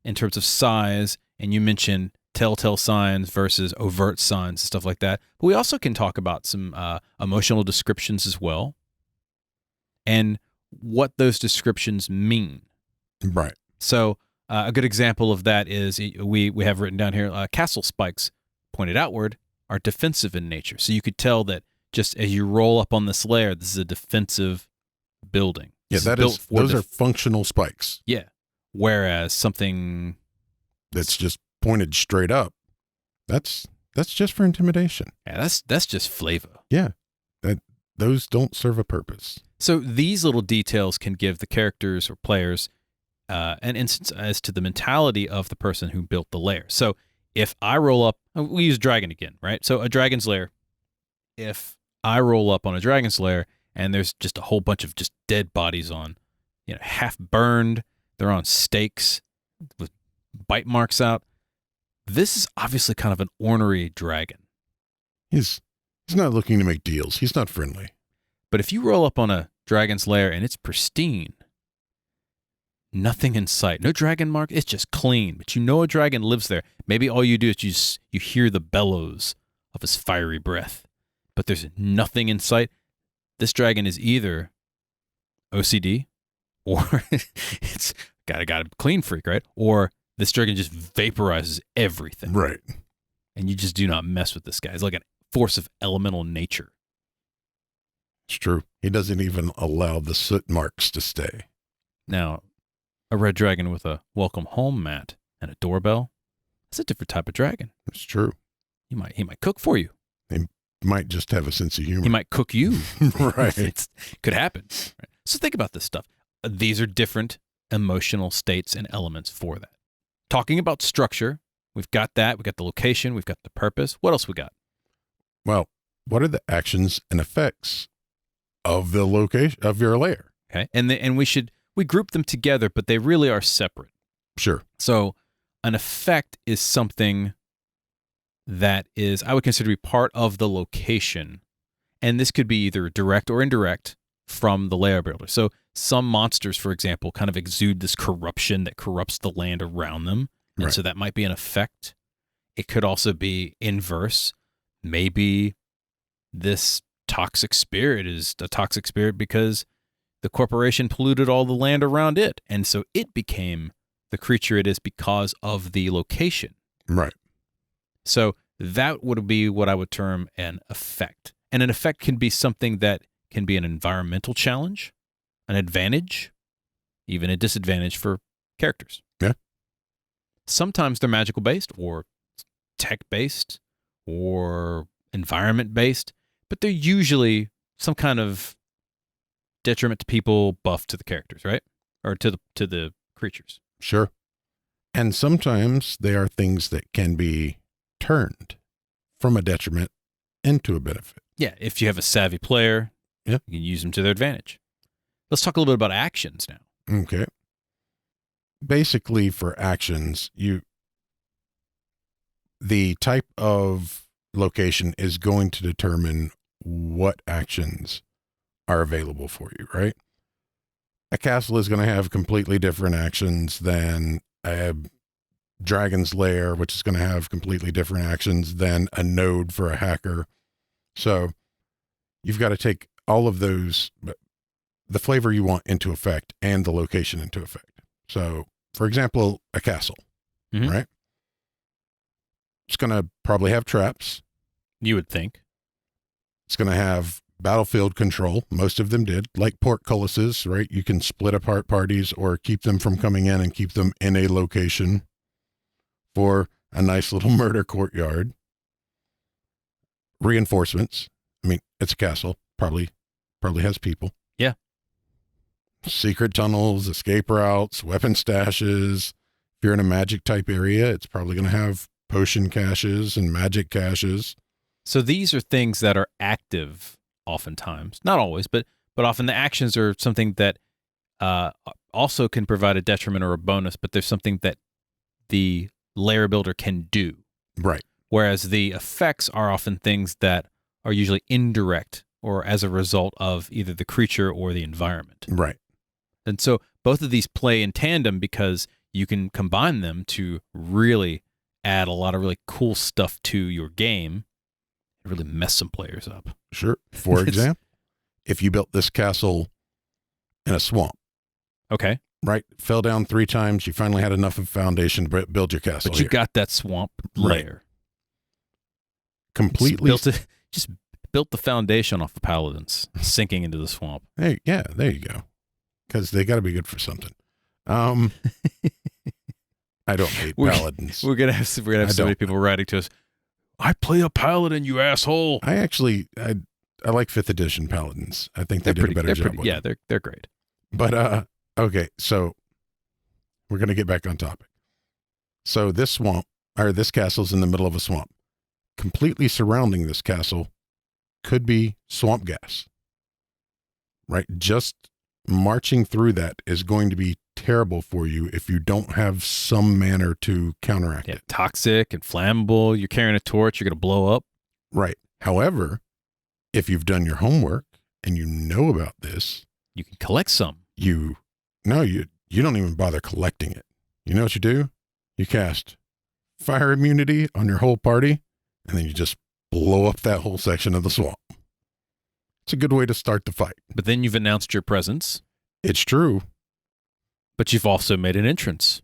in terms of size, and you mentioned telltale signs versus overt signs and stuff like that. But we also can talk about some emotional descriptions as well, and what those descriptions mean. right? So a good example of that is we have written down here, castle spikes pointed outward are defensive in nature. So you could tell that just as you roll up on this layer, this is a defensive building. Yeah, those are functional spikes. Yeah. Whereas something that's just pointed straight up, that's just for intimidation. Yeah, that's just flavor. Yeah, those don't serve a purpose. So these little details can give the characters or players an instance as to the mentality of the person who built the lair. So if I roll up, we use dragon again, right? So a dragon's lair, if I roll up on a dragon's lair and there's just a whole bunch of just dead bodies on, half burned, they're on stakes with bite marks out, this is obviously kind of an ornery dragon. He's not looking to make deals. He's not friendly. But if you roll up on a dragon's lair and it's pristine, nothing in sight, no dragon mark, it's just clean, but a dragon lives there. Maybe all you do is you hear the bellows of his fiery breath, but there's nothing in sight. This dragon is either OCD or it's got a clean freak, right? Or this dragon just vaporizes everything. Right. And you just do not mess with this guy. It's like a force of elemental nature. It's true. He doesn't even allow the soot marks to stay. Now, a red dragon with a welcome home mat and a doorbell, that's a different type of dragon. It's true. He might cook for you. He might just have a sense of humor. He might cook you. Right. It could happen. Right. So think about this stuff. These are different emotional states and elements for that. Talking about structure, we've got that. We've got the location. We've got the purpose. What else we got? Well, what are the actions and effects of the location of your layer? Okay. And we group them together, but they really are separate. Sure. So an effect is something that is, I would consider to be part of the location. And this could be either direct or indirect from the layer builder. So some monsters, for example, kind of exude this corruption that corrupts the land around them. And Right. so that might be an effect. It could also be inverse. Maybe this toxic spirit is a toxic spirit because the corporation polluted all the land around it. And so it became the creature it is because of the location. Right. So that would be what I would term an effect. And an effect can be something that can be an environmental challenge, an advantage, even a disadvantage for characters. Yeah. Sometimes they're magical based or tech based or environment based, but they're usually some kind of detriment to people, buff to the characters, right? Or to the creatures. Sure. And sometimes they are things that can be turned from a detriment into a benefit. Yeah, if you have a savvy player, Yeah. you can use them to their advantage. Let's talk a little bit about actions now. Okay. Basically, for actions, the type of location is going to determine what actions are available for you, right? A castle is going to have completely different actions than a dragon's lair, which is going to have completely different actions than a node for a hacker. So you've got to take all of those, the flavor you want into effect and the location into effect. So, for example, a castle, Mhm. right? It's going to probably have traps. You would think. It's going to have battlefield control. Most of them did, like portcullises, right? You can split apart parties or keep them from coming in and keep them in a location for a nice little murder courtyard. Reinforcements. I mean, it's a castle. Probably has people. Yeah. Secret tunnels, escape routes, weapon stashes. If you're in a magic type area, it's probably going to have potion caches and magic caches. So these are things that are active oftentimes. Not always, but often the actions are something that also can provide a detriment or a bonus, but there's something that the layer builder can do. Right. Whereas the effects are often things that are usually indirect or as a result of either the creature or the environment. Right. And so both of these play in tandem because you can combine them to really add a lot of really cool stuff to your game and really mess some players up. Sure. For example, if you built this castle in a swamp, Okay. right? Fell down 3 times. You finally had enough of a foundation to build your castle. But you here. got that swamp Right. layer. Completely. Just built the foundation off the paladins sinking into the swamp. Hey, yeah, there you go. Because they got to be good for something. I don't hate paladins. We're gonna have so many people writing to us. I play a paladin, you asshole. I like 5th edition paladins. I think they did a better job. With yeah, them. they're great. But okay, so we're gonna get back on topic. So this castle's in the middle of a swamp. Completely surrounding this castle could be swamp gas. Right? Just marching through that is going to be terrible for you if you don't have some manner to counteract it. Toxic and flammable. You're carrying a torch, you're going to blow up. Right. However, if you've done your homework and you know about this, you can collect some. You don't even bother collecting it. You know what you do? You cast fire immunity on your whole party, and then you just blow up that whole section of the swamp. It's a good way to start the fight. But then you've announced your presence. It's true. But you've also made an entrance.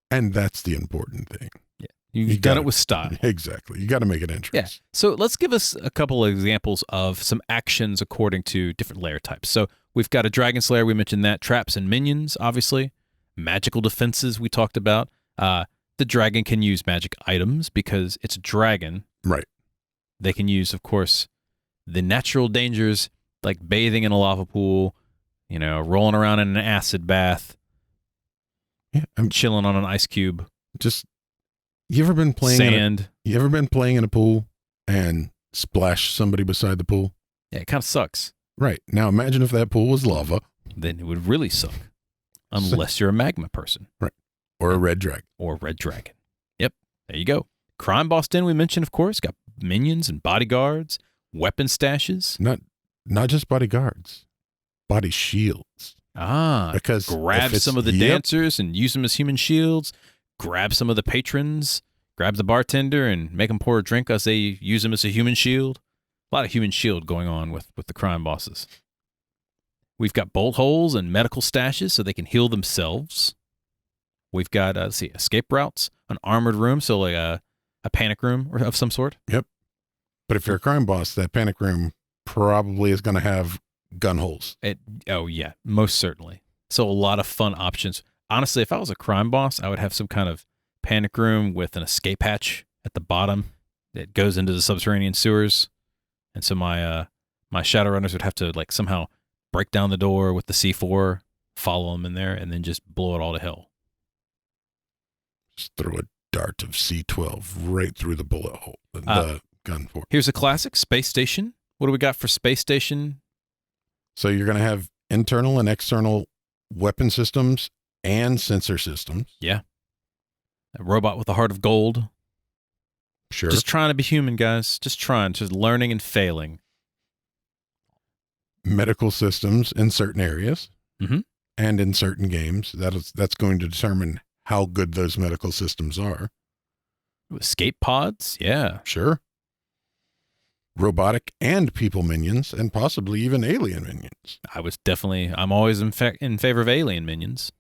And that's the important thing. Yeah. You've done it with style. Exactly. You got to make an entrance. Yeah. So let's give us a couple of examples of some actions according to different layer types. So we've got a Dragon Slayer. We mentioned that. Traps and minions, obviously. Magical defenses we talked about. The dragon can use magic items because it's a dragon. Right. They can use, of course, the natural dangers like bathing in a lava pool, rolling around in an acid bath, I'm chilling on an ice cube. You ever been playing sand? You ever been playing in a pool and splash somebody beside the pool? Yeah, it kind of sucks. Right. Now imagine if that pool was lava. Then it would really suck. Unless you're a magma person. Right. Or a red dragon. Yep. There you go. Crime Boss Den, we mentioned, of course, got minions and bodyguards, weapon stashes. Not just bodyguards, body shields. Because grab some of the dancers and use them as human shields. Grab some of the patrons. Grab the bartender and make them pour a drink as they use them as a human shield. A lot of human shield going on with the crime bosses. We've got bolt holes and medical stashes so they can heal themselves. We've got, escape routes, an armored room, so like a panic room of some sort. Yep. But if you're a crime boss, that panic room probably is going to have gun holes. Oh, yeah, most certainly. So a lot of fun options. Honestly, if I was a crime boss, I would have some kind of panic room with an escape hatch at the bottom that goes into the subterranean sewers. And so my Shadowrunners would have to somehow break down the door with the C4, follow them in there, and then just blow it all to hell. Just throw a dart of C12 right through the bullet hole, the gun port. Here's a classic, Space Station. What do we got for Space Station? So you're going to have internal and external weapon systems and sensor systems. Yeah. A robot with a heart of gold. Sure. Just trying to be human, guys. Just learning and failing. Medical systems in certain areas and in certain games. That's going to determine how good those medical systems are. Escape pods, yeah. Sure. Robotic and people minions, and possibly even alien minions. I'm always in favor of alien minions.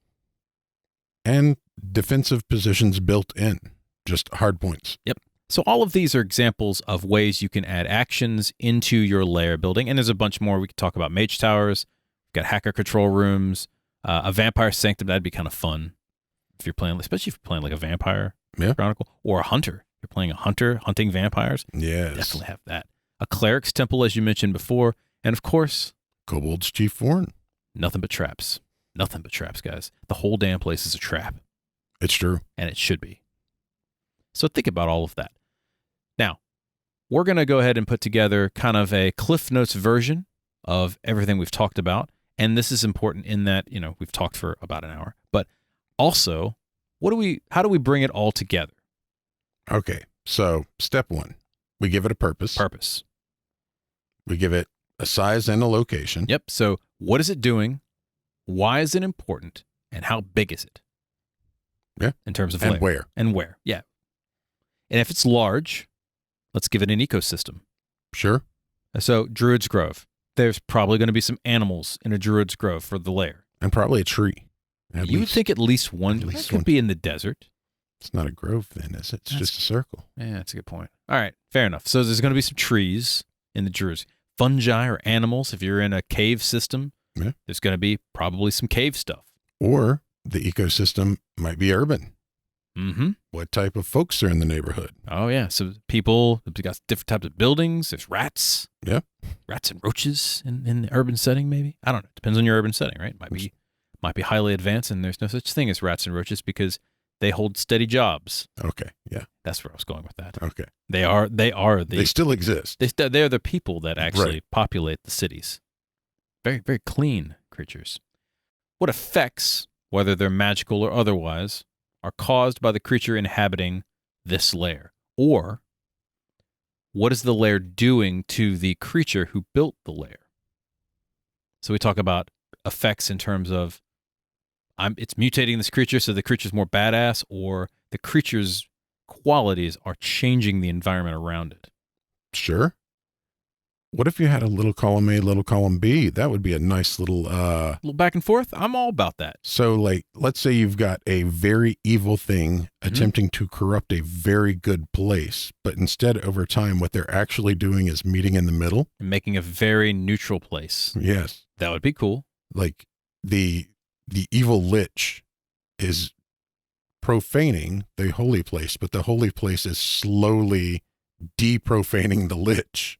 And defensive positions built in, just hard points. Yep. So all of these are examples of ways you can add actions into your layer building. And there's a bunch more. We could talk about mage towers. We've got hacker control rooms, a vampire sanctum. That'd be kind of fun if you're playing, especially if you're playing like a vampire chronicle or a hunter. If you're playing a hunter hunting vampires. Yes. Definitely have that. A cleric's temple, as you mentioned before. And of course, Kobold's chief warren. Nothing but traps. Nothing but traps, guys. The whole damn place is a trap. It's true. And it should be. So think about all of that. Now, we're going to go ahead and put together kind of a Cliff Notes version of everything we've talked about. And this is important in that, we've talked for about an hour. But also, how do we bring it all together? Okay. So step one, we give it a purpose. We give it a size and a location. Yep. So what is it doing? Why is it important? And how big is it? Yeah. In terms of And layer. where. And where. Yeah. And if it's large, let's give it an ecosystem. Sure. So Druid's Grove. There's probably going to be some animals in a Druid's Grove for the lair. And probably a tree. You would think at least one. At least That could one. be in the desert. It's not a grove then, is it? It's just a circle. Yeah, that's a good point. All right, fair enough. So there's going to be some trees in the Druids. Fungi or animals, if you're in a cave system, Yeah. there's going to be probably some cave stuff. Or the ecosystem might be urban. Mm-hmm. What type of folks are in the neighborhood? Oh, yeah. So people, they've got different types of buildings. There's rats. Yeah. Rats and roaches in the urban setting, maybe. I don't know. Depends on your urban setting, right? Might be highly advanced, and there's no such thing as rats and roaches because they hold steady jobs. Okay. Yeah. That's where I was going with that. Okay. They still exist. they are the people that actually Right. populate the cities. Very, very clean creatures. What effects, whether they're magical or otherwise, are caused by the creature inhabiting this lair? Or what is the lair doing to the creature who built the lair? So we talk about effects in terms of it's mutating this creature so the creature's more badass, or the creature's qualities are changing the environment around it. Sure. What if you had a little column A, little column B? That would be a nice little, A little back and forth. I'm all about that. so like, let's say you've got a very evil thing attempting to corrupt a very good place, but instead over time, what they're actually doing is meeting in the middle. And making a very neutral place. Yes. That would be cool. Like the evil lich is profaning the holy place, but the holy place is slowly de-profaning the lich.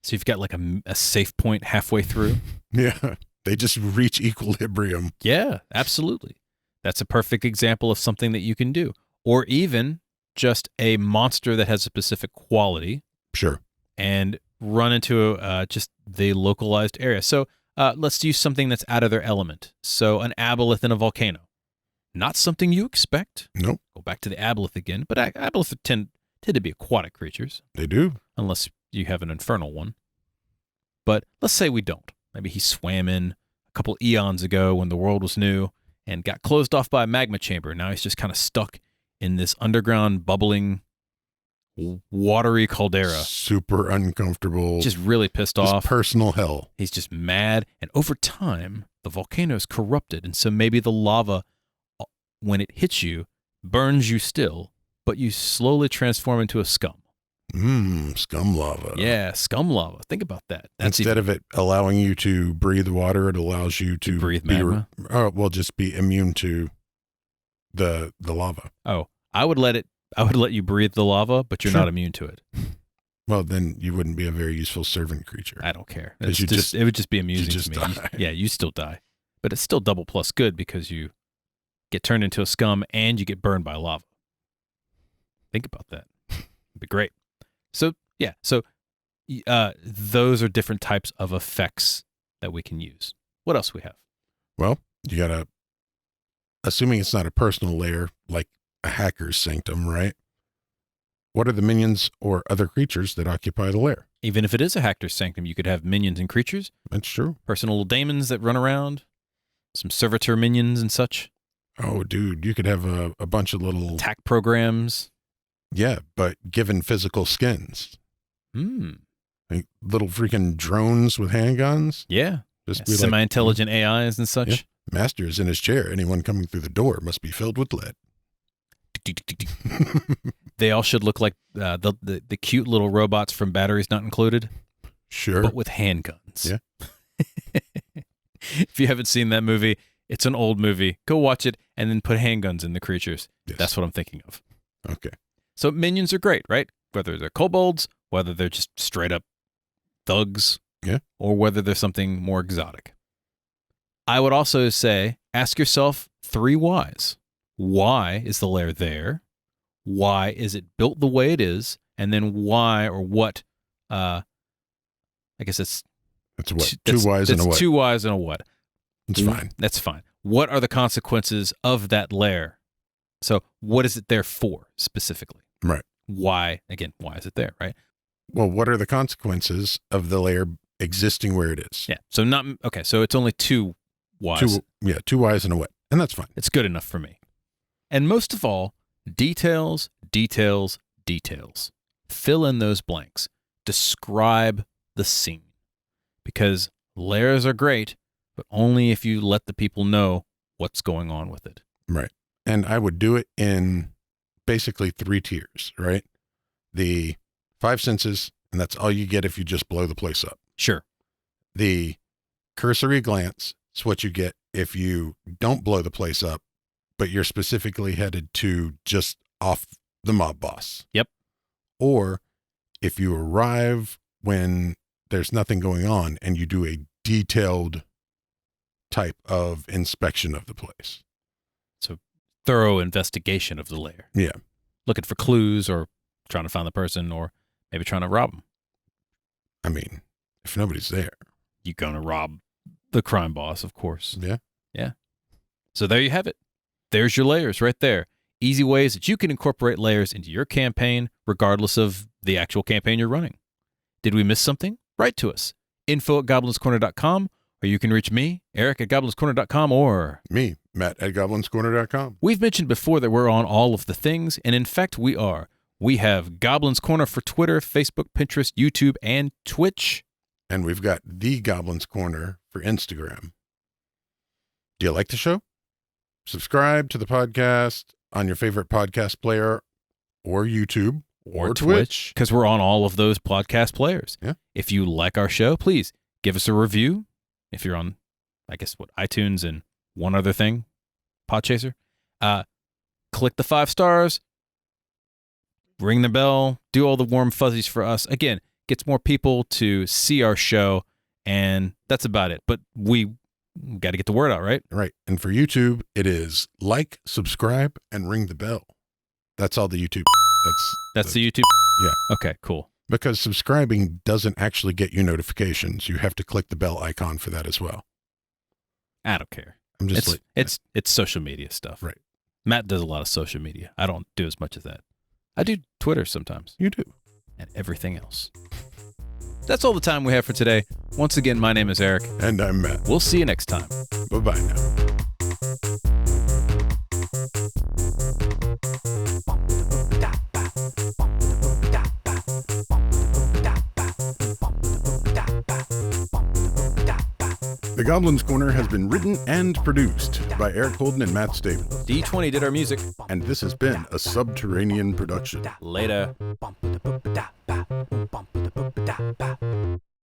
So you've got like a safe point halfway through. Yeah. They just reach equilibrium. Yeah, absolutely. That's a perfect example of something that you can do. Or even just a monster that has a specific quality Sure. and run into just the localized area. So let's use something that's out of their element. So an aboleth in a volcano. Not something you expect. Nope. Go back to the aboleth again. But aboleth tend to be aquatic creatures, They do. unless you have an infernal one. But let's say we don't. Maybe he swam in a couple eons ago when the world was new and got closed off by a magma chamber. Now he's just kind of stuck in this underground, bubbling, watery caldera. Super uncomfortable. Just really pissed Just off. personal hell. He's just mad. And over time, the volcano is corrupted. And so maybe the lava, when it hits you, burns you still, but you slowly transform into a scum. Scum lava. Yeah, scum lava. Think about that. Instead of it allowing you to breathe water, it allows you to breathe magma? Just be immune to the lava. Oh, I would let you breathe the lava, but you're Sure. not immune to it. Well, then you wouldn't be a very useful servant creature. I don't care. 'Cause It would just be amusing just to me. die. Yeah, you still die. But it's still double plus good because you get turned into a scum and you get burned by lava. Think about that. It'd be great. So, yeah. So those are different types of effects that we can use. What else we have? Well, you gotta, assuming it's not a personal layer like a hacker's sanctum, right? What are the minions or other creatures that occupy the lair? Even if it is a Hactor's Sanctum, you could have minions and creatures, That's true. personal daemons that run around, some servitor minions and such, Oh, dude, you could have a bunch of little, attack programs. yeah, but given physical skins. Like little freaking drones with handguns. Yeah. Just be like, Semi-intelligent AIs and such. Yeah. Master is in his chair. Anyone coming through the door must be filled with lead. They all should look like the cute little robots from Batteries Not Included, Sure. but with handguns. Yeah. If you haven't seen that movie, it's an old movie. Go watch it and then put handguns in the creatures. Yes. That's what I'm thinking of. Okay. So minions are great, right? Whether they're kobolds, whether they're just straight up thugs, Yeah. or whether they're something more exotic. I would also say, ask yourself 3 whys. Why is the lair there? Why is it built the way it is? And then why or what, I guess it's That's what? Two whys and a what? 2 whys and a what. It's fine. That's fine. What are the consequences of that lair? So what is it there for specifically? Right. why is it there, right? Well, what are the consequences of the layer existing where it is? Yeah. So so it's only 2 whys. 2 Ys and a wet. And that's fine. It's good enough for me. And most of all, details, details, details. Fill in those blanks. Describe the scene. Because layers are great, but only if you let the people know what's going on with it. Right. And I would do it in basically 3 tiers, right? The 5 senses, and that's all you get if you just blow the place up. Sure. The cursory glance is what you get if you don't blow the place up, but you're specifically headed to just off the mob boss. Yep. Or if you arrive when there's nothing going on and you do a detailed type of inspection of the place. So thorough investigation of the layer. Yeah. Looking for clues or trying to find the person or maybe trying to rob them. I mean, if nobody's there. You're going to rob the crime boss, of course. Yeah. Yeah. So there you have it. There's your layers right there. Easy ways that you can incorporate layers into your campaign, regardless of the actual campaign you're running. Did we miss something? Write to us. info@goblinscorner.com, or you can reach me, Eric, at goblinscorner.com, or me, Matt, at goblinscorner.com. We've mentioned before that we're on all of the things, and in fact, we are. We have Goblins Corner for Twitter, Facebook, Pinterest, YouTube, and Twitch. And we've got The Goblins Corner for Instagram. Do you like the show? Subscribe to the podcast on your favorite podcast player or YouTube or Twitch. Because we're on all of those podcast players. Yeah. If you like our show, please give us a review. If you're on, iTunes and one other thing, Podchaser. Click the 5 stars. Ring the bell. Do all the warm fuzzies for us. Again, gets more people to see our show, and that's about it. But we got to get the word out, right? Right. And for YouTube, it is like, subscribe, and ring the bell. That's all the YouTube. That's the YouTube? Yeah. Okay, cool. Because subscribing doesn't actually get you notifications. You have to click the bell icon for that as well. I don't care. I'm just it's social media stuff. Right. Matt does a lot of social media. I don't do as much of that. I do Twitter sometimes. You do. And everything else. That's all the time we have for today. Once again, my name is Eric. And I'm Matt. We'll see you next time. Bye-bye now. The Goblins Corner has been written and produced by Eric Holden and Matt Stable. D20 did our music. And this has been a Subterranean production. Later.